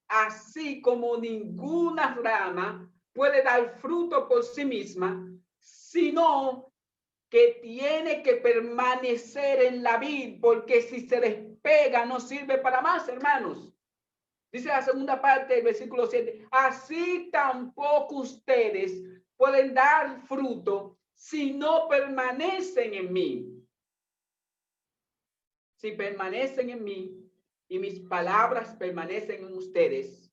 Así como ninguna rama puede dar fruto por sí misma, sino que tiene que permanecer en la vid, porque si se despega no sirve para más, hermanos. Dice la segunda parte del versículo 7, así tampoco ustedes pueden dar fruto si no permanecen en mí. Si permanecen en mí y mis palabras permanecen en ustedes,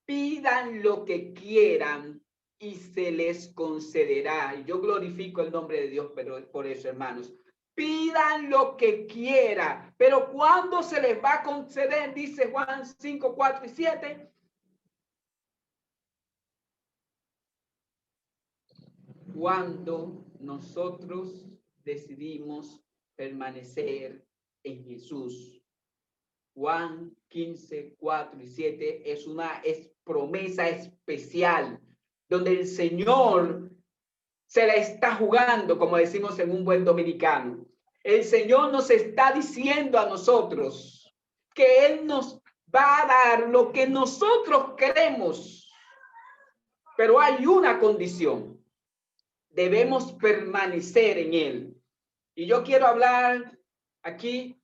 pidan lo que quieran y se les concederá. Y yo glorifico el nombre de Dios por eso, hermanos. Pidan lo que quieran, pero ¿cuándo se les va a conceder? Dice Juan 5, 4 y 7. Cuando nosotros decidimos permanecer en Jesús. Juan 15, 4 y 7 es una promesa especial donde el Señor se la está jugando, como decimos en un buen dominicano. El Señor nos está diciendo a nosotros que Él nos va a dar lo que nosotros queremos. Pero hay una condición. Debemos permanecer en Él. Y yo quiero hablar aquí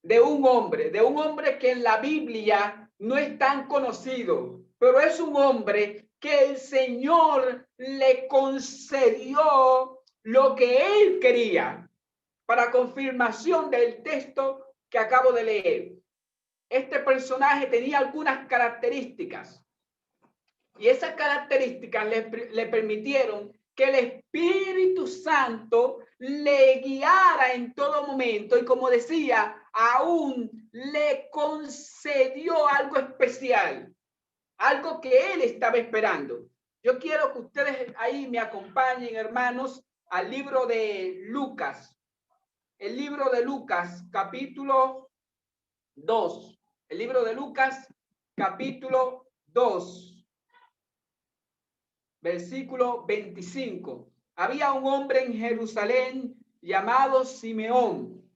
de un hombre que en la Biblia no es tan conocido, pero es un hombre que el Señor le concedió lo que él quería, para confirmación del texto que acabo de leer. Este personaje tenía algunas características, y esas características le permitieron que el Espíritu Santo le guiara en todo momento, y como decía, aún le concedió algo especial, algo que él estaba esperando. Yo quiero que ustedes ahí me acompañen, hermanos, al libro de Lucas. El libro de Lucas, capítulo 2. El libro de Lucas, capítulo 2. Versículo 25. Había un hombre en Jerusalén llamado Simeón.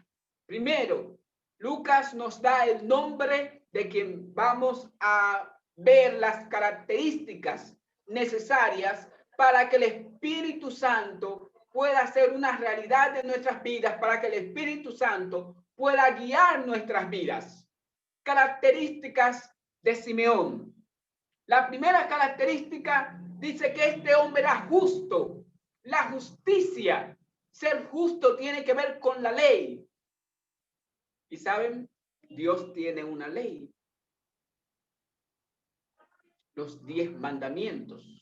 Primero, Lucas nos da el nombre de quien vamos a ver las características necesarias para que el Espíritu Santo pueda hacer una realidad en nuestras vidas, para que el Espíritu Santo pueda guiar nuestras vidas. Características de Simeón. La primera característica dice que este hombre era justo. La justicia, ser justo tiene que ver con la ley. Y saben, Dios tiene una ley. Los 10 mandamientos.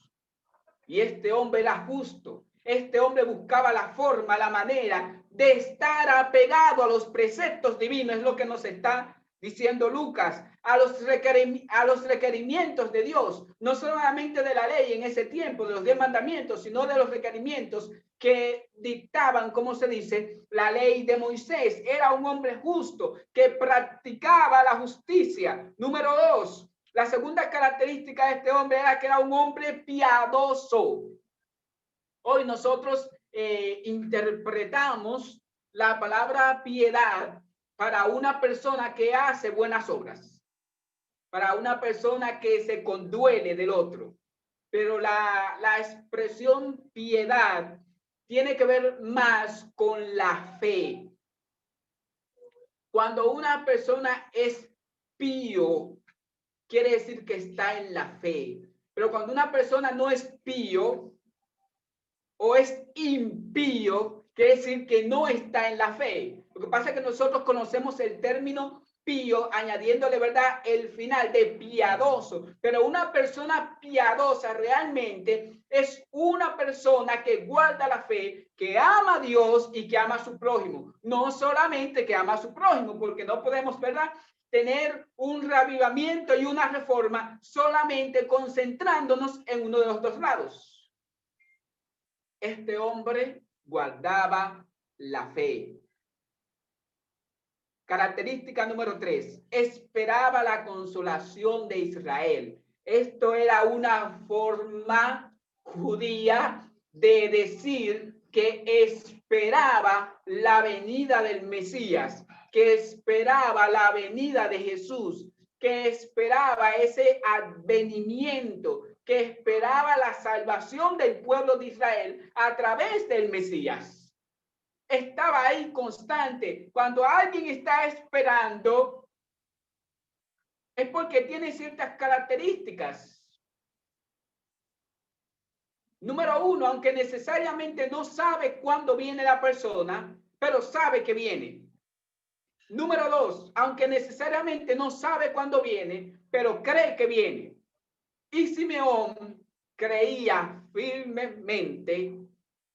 Y este hombre era justo. Este hombre buscaba la forma, la manera de estar apegado a los preceptos divinos. Es lo que nos está diciendo Lucas, a los requerimientos de Dios, no solamente de la ley en ese tiempo, de los 10 mandamientos, sino de los requerimientos que dictaban, como se dice, la ley de Moisés. Era un hombre justo que practicaba la justicia. Número 2, la segunda característica de este hombre era que era un hombre piadoso. Hoy nosotros interpretamos la palabra piedad para una persona que hace buenas obras, para una persona que se conduele del otro. Pero la expresión piedad tiene que ver más con la fe. Cuando una persona es pío, quiere decir que está en la fe. Pero cuando una persona no es pío o es impío, quiere decir que no está en la fe. Lo que pasa es que nosotros conocemos el término pío, añadiéndole, ¿verdad?, el final de piadoso. Pero una persona piadosa realmente es una persona que guarda la fe, que ama a Dios y que ama a su prójimo. No solamente que ama a su prójimo, porque no podemos, ¿verdad?, tener un reavivamiento y una reforma solamente concentrándonos en uno de los dos lados. Este hombre guardaba la fe. Característica número 3, esperaba la consolación de Israel. Esto era una forma judía de decir que esperaba la venida del Mesías, que esperaba la venida de Jesús, que esperaba ese advenimiento, que esperaba la salvación del pueblo de Israel a través del Mesías. Estaba ahí constante. Cuando alguien está esperando, es porque tiene ciertas características. Número 1, aunque necesariamente no sabe cuándo viene la persona, pero sabe que viene. Número 2, aunque necesariamente no sabe cuándo viene, pero cree que viene. Y Simeón creía firmemente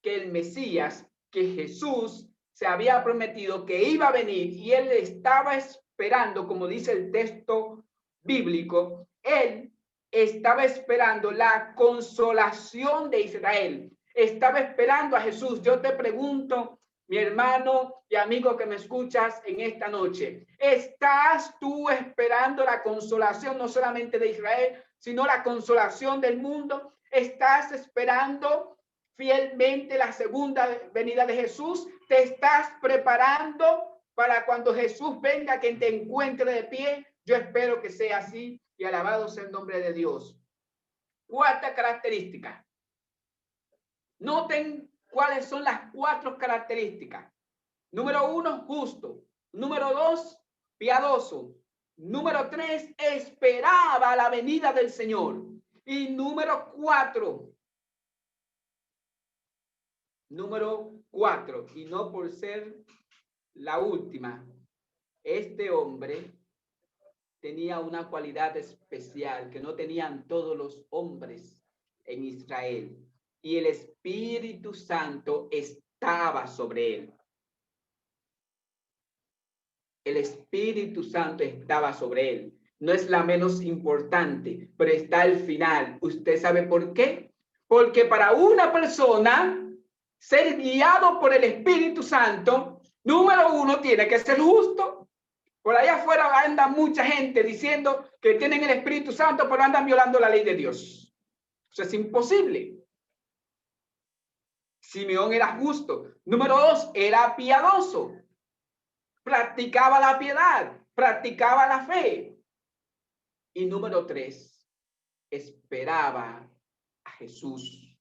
que el Mesías, que Jesús se había prometido que iba a venir, y él estaba esperando, como dice el texto bíblico, él estaba esperando la consolación de Israel, estaba esperando a Jesús. Yo te pregunto, mi hermano y amigo que me escuchas en esta noche, ¿estás tú esperando la consolación no solamente de Israel, sino la consolación del mundo? ¿Estás esperando fielmente la segunda venida de Jesús? ¿Te estás preparando para cuando Jesús venga que te encuentre de pie? Yo espero que sea así y alabado sea el nombre de Dios. Cuarta característica. Noten cuáles son las 4 características. Número 1, justo. Número 2, piadoso. Número 3, esperaba la venida del Señor. Y número 4, y no por ser la última, este hombre tenía una cualidad especial que no tenían todos los hombres en Israel. Y el Espíritu Santo estaba sobre él. El Espíritu Santo estaba sobre él. No es la menos importante, pero está al final. ¿Usted sabe por qué? Porque para una persona ser guiado por el Espíritu Santo, número 1, tiene que ser justo. Por allá afuera anda mucha gente diciendo que tienen el Espíritu Santo, pero andan violando la ley de Dios. Eso es imposible. Simeón era justo. Número 2, era piadoso. Practicaba la piedad, practicaba la fe. Y número 3, esperaba a Jesús.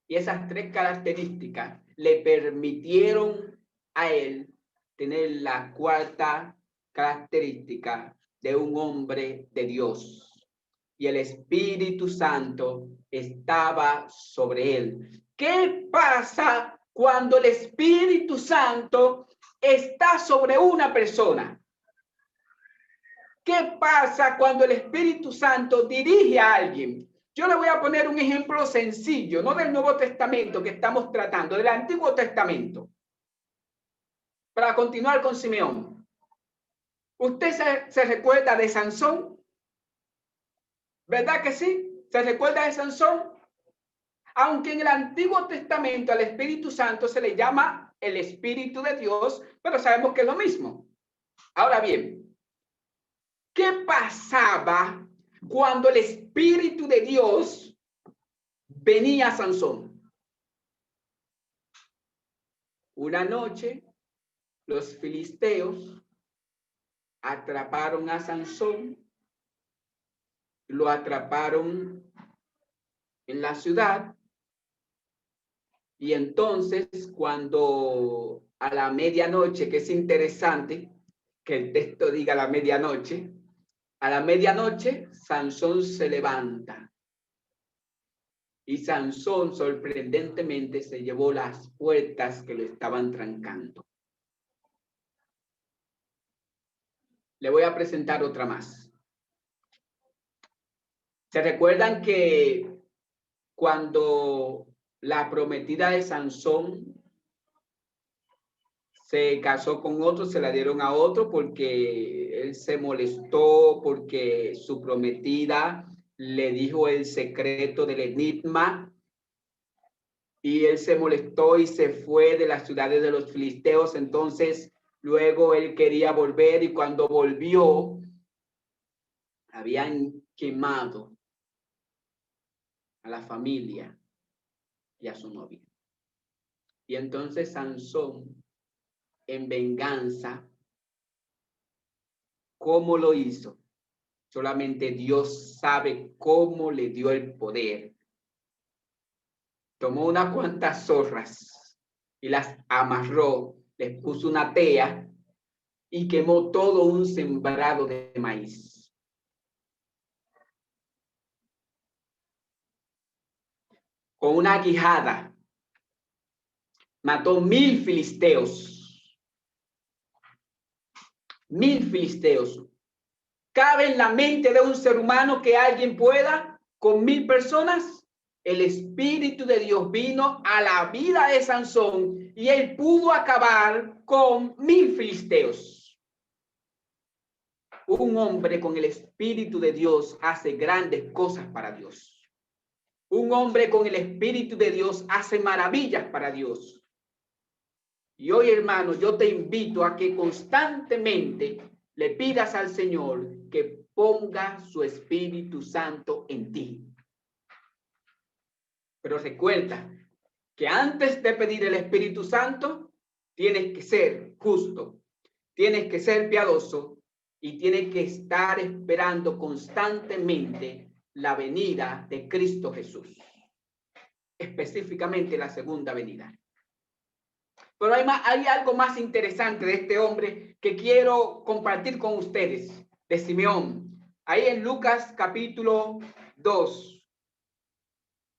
Y esas 3 características le permitieron a él tener la 4ª característica de un hombre de Dios. Y el Espíritu Santo estaba sobre él. ¿Qué pasa cuando el Espíritu Santo está sobre una persona? ¿Qué pasa cuando el Espíritu Santo dirige a alguien? Yo le voy a poner un ejemplo sencillo, no del Nuevo Testamento que estamos tratando, del Antiguo Testamento. Para continuar con Simeón. ¿Usted se recuerda de Sansón? ¿Verdad que sí? ¿Se recuerda de Sansón? Aunque en el Antiguo Testamento al Espíritu Santo se le llama el Espíritu de Dios, pero sabemos que es lo mismo. Ahora bien, ¿qué pasaba cuando el Espíritu de Dios venía a Sansón? Una noche, los filisteos atraparon a Sansón, lo atraparon en la ciudad, y entonces cuando a la medianoche, que es interesante que el texto diga la medianoche, a la medianoche Sansón se levanta y Sansón sorprendentemente se llevó las puertas que lo estaban trancando. Le voy a presentar otra más. ¿Se recuerdan que cuando la prometida de Sansón se casó con otro, se la dieron a otro porque él se molestó, porque su prometida le dijo el secreto del enigma, y él se molestó y se fue de las ciudades de los filisteos? Entonces luego él quería volver, y cuando volvió habían quemado a la familia y a su novia. Y entonces Sansón, en venganza, ¿cómo lo hizo? Solamente Dios sabe cómo le dio el poder. Tomó unas cuantas zorras y las amarró, les puso una tea y quemó todo un sembrado de maíz. Con una quijada mató 1000 filisteos. 1000 filisteos. ¿Cabe en la mente de un ser humano que alguien pueda con 1000 personas? El Espíritu de Dios vino a la vida de Sansón y él pudo acabar con 1000 filisteos. Un hombre con el Espíritu de Dios hace grandes cosas para Dios. Un hombre con el Espíritu de Dios hace maravillas para Dios. Y hoy, hermano, yo te invito a que constantemente le pidas al Señor que ponga su Espíritu Santo en ti. Pero recuerda que antes de pedir el Espíritu Santo, tienes que ser justo, tienes que ser piadoso y tienes que estar esperando constantemente la venida de Cristo Jesús, específicamente la segunda venida. Pero hay algo más interesante de este hombre que quiero compartir con ustedes, de Simeón. Ahí en Lucas capítulo 2.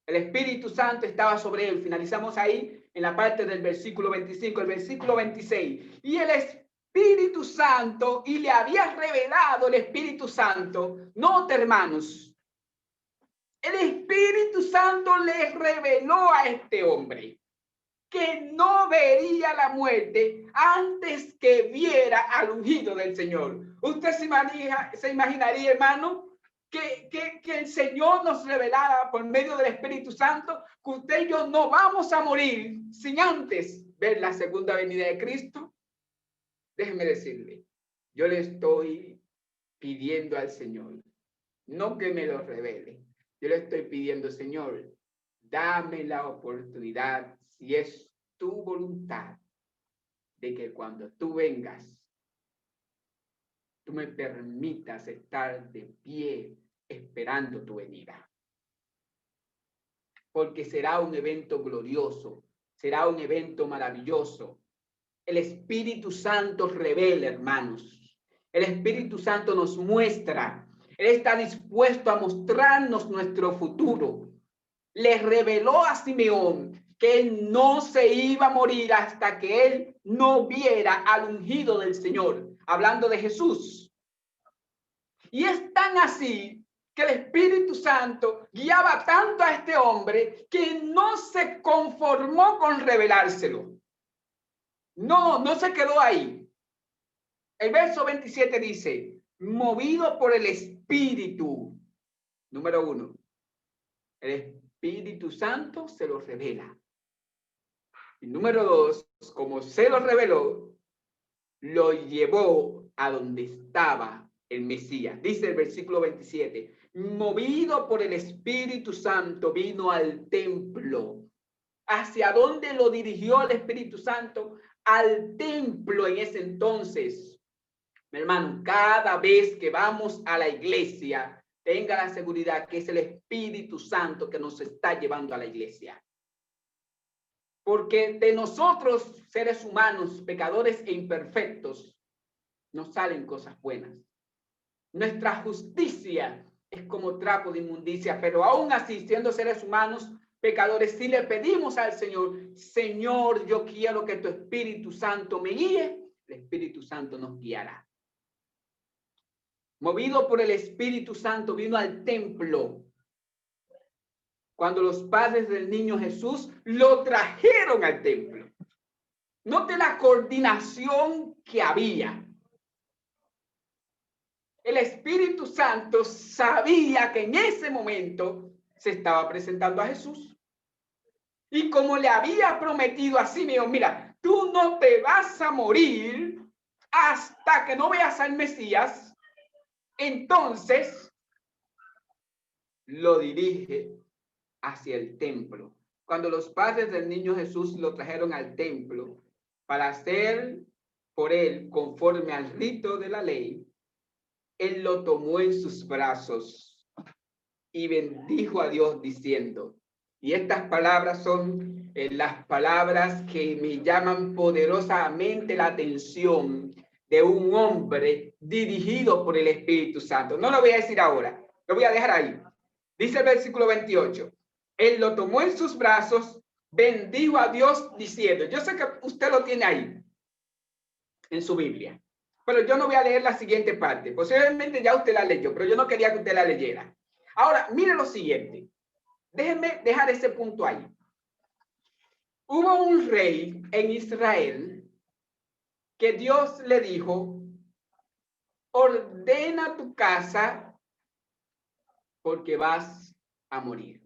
El Espíritu Santo estaba sobre él. Finalizamos ahí en la parte del versículo 25, el versículo 26. Y el Espíritu Santo, y le había revelado el Espíritu Santo. Note, hermanos, el Espíritu Santo le reveló a este hombre que no vería la muerte antes que viera al ungido del Señor. Usted se imaginaría, hermano, que el Señor nos revelara por medio del Espíritu Santo que usted y yo no vamos a morir sin antes ver la segunda venida de Cristo. Déjeme decirle, yo le estoy pidiendo al Señor, no que me lo revele, yo le estoy pidiendo, Señor, dame la oportunidad, si es tu voluntad, de que cuando tú vengas, tú me permitas estar de pie esperando tu venida. Porque será un evento glorioso, será un evento maravilloso. El Espíritu Santo revela, hermanos. El Espíritu Santo nos muestra. Él está dispuesto a mostrarnos nuestro futuro. Le reveló a Simeón que él no se iba a morir hasta que él no viera al ungido del Señor, hablando de Jesús. Y es tan así que el Espíritu Santo guiaba tanto a este hombre que no se conformó con revelárselo. No se quedó ahí. El verso 27 dice, movido por el Espíritu, número 1, el Espíritu Santo se lo revela. Y número 2, como se lo reveló, lo llevó a donde estaba el Mesías. Dice el versículo 27, movido por el Espíritu Santo, vino al templo. ¿Hacia dónde lo dirigió el Espíritu Santo? Al templo en ese entonces. Mi hermano, cada vez que vamos a la iglesia, tenga la seguridad que es el Espíritu Santo que nos está llevando a la iglesia. Porque de nosotros, seres humanos, pecadores e imperfectos, nos salen cosas buenas. Nuestra justicia es como trapo de inmundicia, pero aún así, siendo seres humanos, pecadores, si le pedimos al Señor, Señor, yo quiero que tu Espíritu Santo me guíe, el Espíritu Santo nos guiará. Movido por el Espíritu Santo, vino al templo. Cuando los padres del niño Jesús lo trajeron al templo. Note la coordinación que había. El Espíritu Santo sabía que en ese momento se estaba presentando a Jesús. Y como le había prometido a Simeón, mira, tú no te vas a morir hasta que no veas al Mesías. Entonces lo dirige hacia el templo. Cuando los padres del niño Jesús lo trajeron al templo para hacer por él conforme al rito de la ley, él lo tomó en sus brazos y bendijo a Dios diciendo, y estas palabras son las palabras que me llaman poderosamente la atención de un hombre dirigido por el Espíritu Santo. No lo voy a decir ahora, lo voy a dejar ahí. Dice el versículo 28, él lo tomó en sus brazos, bendijo a Dios diciendo, yo sé que usted lo tiene ahí en su Biblia, pero yo no voy a leer la siguiente parte. Posiblemente ya usted la leyó, pero yo no quería que usted la leyera. Ahora, mire lo siguiente. Déjenme dejar ese punto ahí. Hubo un rey en Israel que Dios le dijo, ordena tu casa porque vas a morir.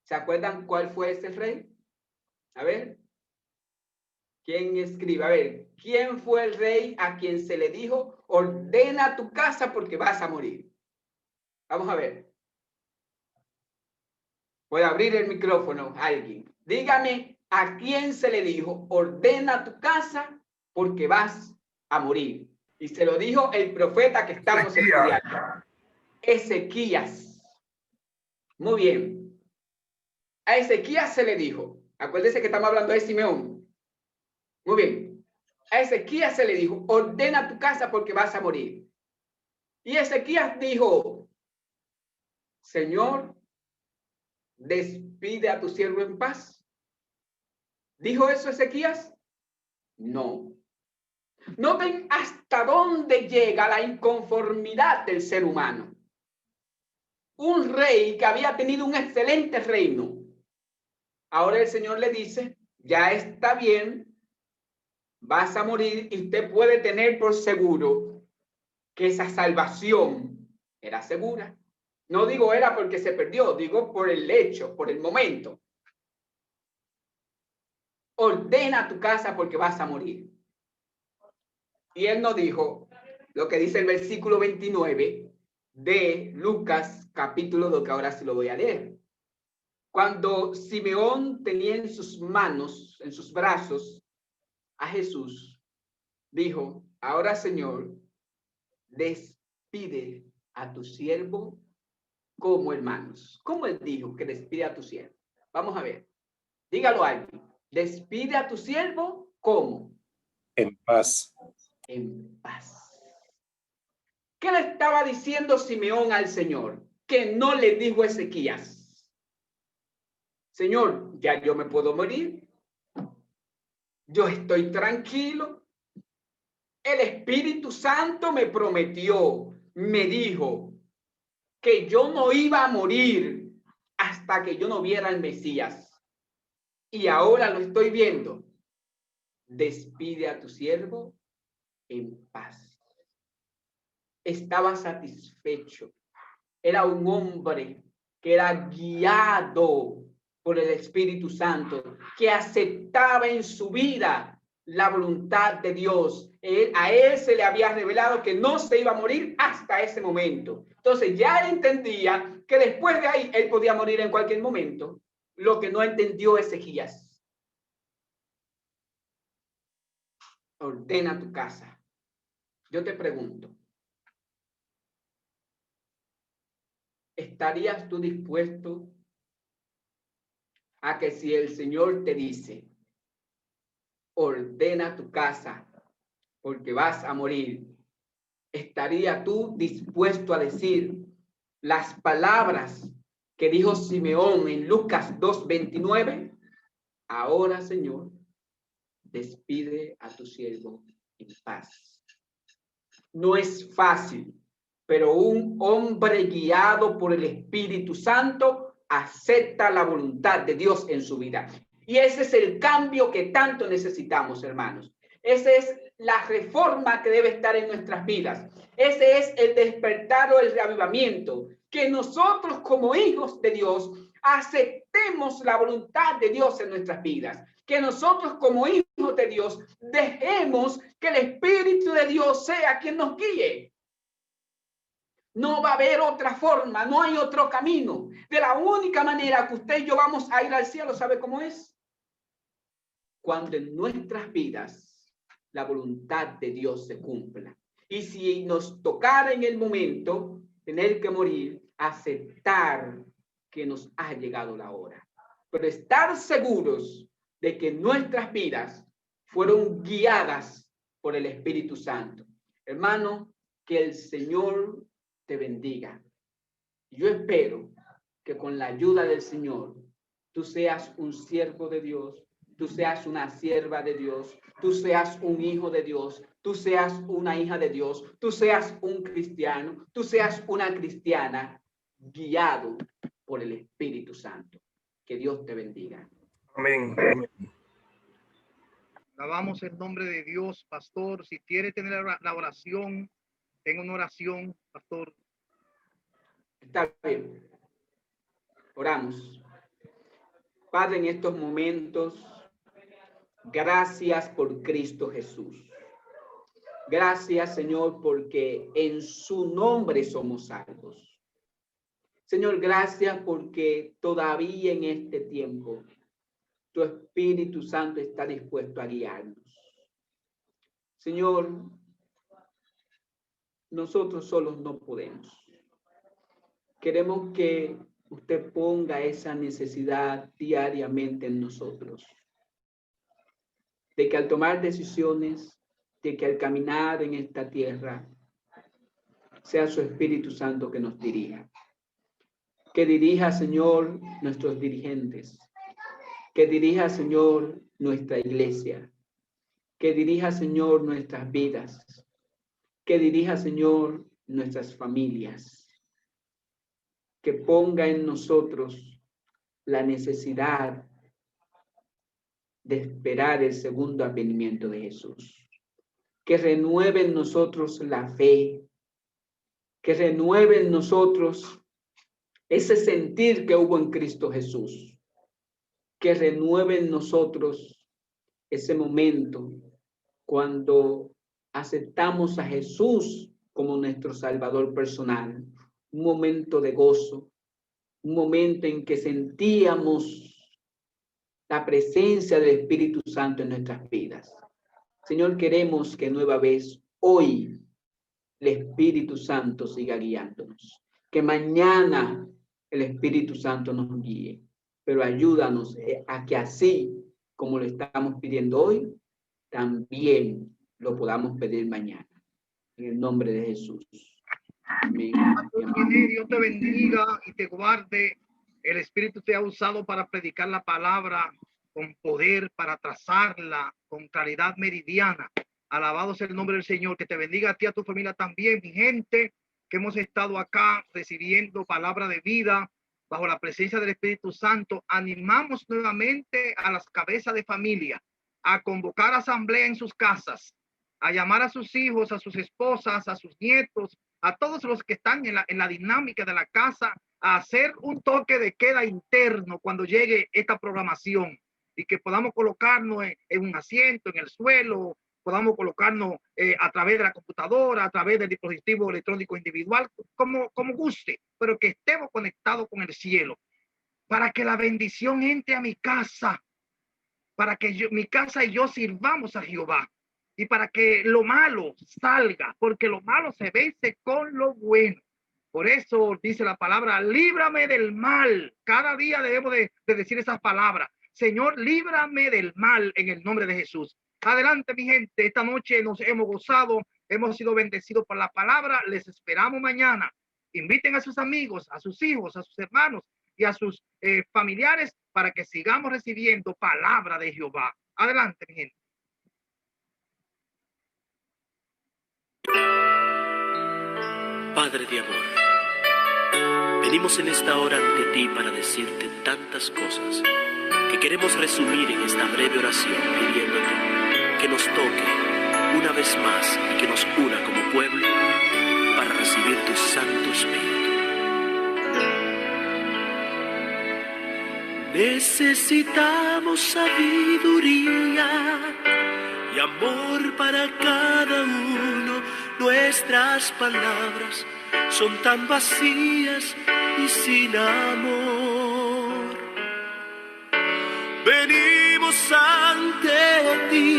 ¿Se acuerdan cuál fue ese rey? A ver. ¿Quién escribe? A ver, ¿quién fue el rey a quien se le dijo, ordena tu casa porque vas a morir? Vamos a ver. Voy a abrir el micrófono a alguien. Dígame a quién se le dijo, ordena tu casa porque vas a morir. Y se lo dijo el profeta que estamos estudiando. Ezequías. Muy bien. A Ezequías se le dijo, acuérdese que estamos hablando de Simeón. Muy bien. A Ezequías se le dijo, ordena tu casa porque vas a morir. Y Ezequías dijo, Señor, despide a tu siervo en paz. ¿Dijo eso Ezequías? No. Noten hasta dónde llega la inconformidad del ser humano. Un rey que había tenido un excelente reino. Ahora el Señor le dice, ya está bien, vas a morir y usted puede tener por seguro que esa salvación era segura. No digo era porque se perdió, digo por el hecho, por el momento. Ordena tu casa porque vas a morir. Y él no dijo lo que dice el versículo 29 de Lucas capítulo 2, que ahora sí lo voy a leer. Cuando Simeón tenía en sus manos, en sus brazos, a Jesús, dijo, ahora Señor, despide a tu siervo como hermanos. ¿Cómo él dijo que despide a tu siervo? Vamos a ver. Dígalo a alguien. Despide a tu siervo, ¿cómo? En paz. En paz. ¿Qué le estaba diciendo Simeón al Señor? Que no le dijo Ezequías. Señor, ya yo me puedo morir. Yo estoy tranquilo. El Espíritu Santo me prometió, me dijo que yo no iba a morir hasta que yo no viera al Mesías. Y ahora lo estoy viendo. Despide a tu siervo en paz. Estaba satisfecho. Era un hombre que era guiado por el Espíritu Santo, que aceptaba en su vida la voluntad de Dios. A él se le había revelado que no se iba a morir hasta ese momento. Entonces ya él entendía que después de ahí él podía morir en cualquier momento. Lo que no entendió Ezequías. Ordena tu casa. Yo te pregunto, ¿estarías tú dispuesto a que si el Señor te dice, ordena tu casa porque vas a morir, estarías tú dispuesto a decir las palabras que dijo Simeón en Lucas 2:29? Ahora, Señor, despide a tu siervo en paz. No es fácil, pero un hombre guiado por el Espíritu Santo acepta la voluntad de Dios en su vida. Y ese es el cambio que tanto necesitamos, hermanos. Esa es la reforma que debe estar en nuestras vidas. Ese es el despertar o el reavivamiento. Que nosotros como hijos de Dios aceptemos la voluntad de Dios en nuestras vidas. Que nosotros como hijos de Dios dejemos que el Espíritu de Dios sea quien nos guíe. No va a haber otra forma, no hay otro camino. De la única manera que usted y yo vamos a ir al cielo, ¿sabe cómo es? Cuando en nuestras vidas la voluntad de Dios se cumpla. Y si nos tocara en el momento tener que morir, aceptar que nos ha llegado la hora. Pero estar seguros de que nuestras vidas fueron guiadas por el Espíritu Santo. Hermano, que el Señor te bendiga. Yo espero que con la ayuda del Señor tú seas un siervo de Dios, tú seas una sierva de Dios, tú seas un hijo de Dios, tú seas una hija de Dios, tú seas un cristiano, tú seas una cristiana guiado por el Espíritu Santo. Que Dios te bendiga. Amén. Alabamos el nombre de Dios, pastor. Si quiere tener la oración, tengo una oración, pastor. Está bien. Oramos. Padre, en estos momentos Gracias por Cristo Jesús. Gracias, Señor, porque en su nombre somos salvos. Señor, gracias porque todavía en este tiempo tu Espíritu Santo está dispuesto a guiarnos. Señor, nosotros solos no podemos. Queremos que usted ponga esa necesidad diariamente en nosotros. De que al tomar decisiones, de que al caminar en esta tierra, sea su Espíritu Santo que nos dirija. Que dirija, Señor, nuestros dirigentes. Que dirija, Señor, nuestra iglesia. Que dirija, Señor, nuestras vidas. Que dirija, Señor, nuestras familias. Que ponga en nosotros la necesidad de esperar el segundo advenimiento de Jesús. Que renueve en nosotros la fe. Que renueve en nosotros ese sentir que hubo en Cristo Jesús. Que renueve en nosotros ese momento cuando aceptamos a Jesús como nuestro Salvador personal. Un momento de gozo, un momento en que sentíamos la presencia del Espíritu Santo en nuestras vidas. Señor, queremos que nueva vez, hoy, el Espíritu Santo siga guiándonos. Que mañana el Espíritu Santo nos guíe. Pero ayúdanos a que así como lo estamos pidiendo hoy, también lo podamos pedir mañana. En el nombre de Jesús. Amén. Dios te bendiga y te guarde. El Espíritu te ha usado para predicar la palabra con poder, para trazarla con claridad meridiana. Alabado sea el nombre del Señor. Que te bendiga a ti, a tu familia también, mi gente, que hemos estado acá recibiendo palabra de vida bajo la presencia del Espíritu Santo. Animamos nuevamente a las cabezas de familia a convocar asamblea en sus casas, a llamar a sus hijos, a sus esposas, a sus nietos, a todos los que están en la dinámica de la casa, a hacer un toque de queda interno cuando llegue esta programación y que podamos colocarnos en un asiento, en el suelo, podamos colocarnos a través de la computadora, a través del dispositivo electrónico individual, como guste, pero que estemos conectados con el cielo, para que la bendición entre a mi casa, para que mi casa y yo sirvamos a Jehová, y para que lo malo salga, porque lo malo se vence con lo bueno. Por eso dice la palabra, líbrame del mal. Cada día debemos de decir esas palabras. Señor, líbrame del mal en el nombre de Jesús. Adelante, mi gente. Esta noche nos hemos gozado, hemos sido bendecidos por la palabra. Les esperamos mañana. Inviten a sus amigos, a sus hijos, a sus hermanos y a sus familiares para que sigamos recibiendo palabra de Jehová. Adelante, mi gente. Padre de amor, venimos en esta hora ante ti para decirte tantas cosas que queremos resumir en esta breve oración, pidiéndote que nos toque una vez más y que nos una como pueblo para recibir tu Santo Espíritu. Necesitamos sabiduría y amor para cada uno. Nuestras palabras son tan vacías y sin amor. Venimos ante ti,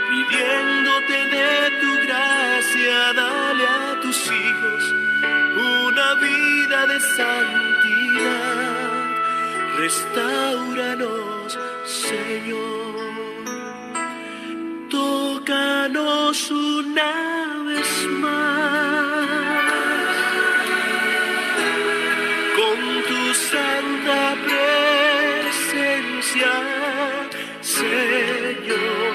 pidiéndote de tu gracia. Dale a tus hijos una vida de santidad. Restáuranos, Señor. Tócanos una vez más con tu santa presencia, Señor.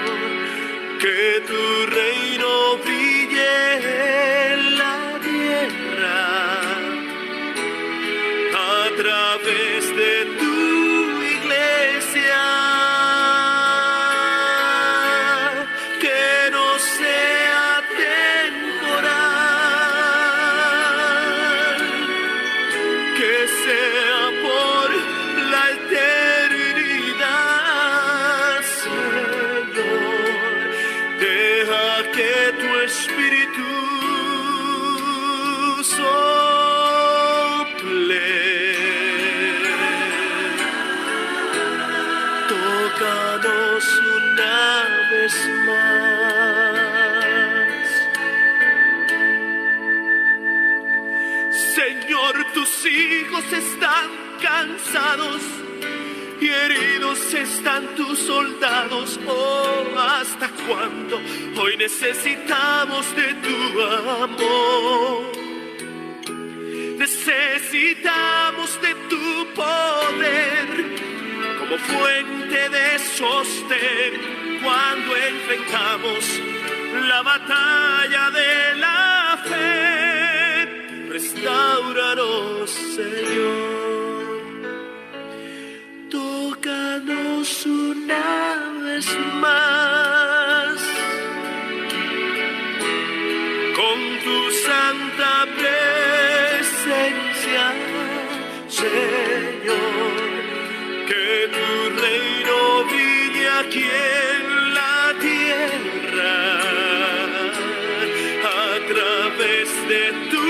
Que tu reino brille en la tierra a través de tu iglesia. Que no sea temporal Espíritu sople. Tócanos una vez más. Señor, tus hijos están cansados y heridos están tus soldados. Oh, ¿hasta cuándo? Hoy necesitamos de tu amor. Necesitamos de tu poder como fuente de sostén cuando enfrentamos la batalla de la fe. Restáuranos, Señor. Tócanos una vez más con tu santa presencia, Señor. Que tu reino brille aquí en la tierra a través de tu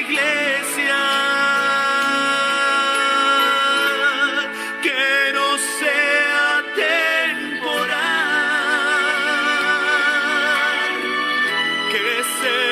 iglesia. Que no sea temporal, que sea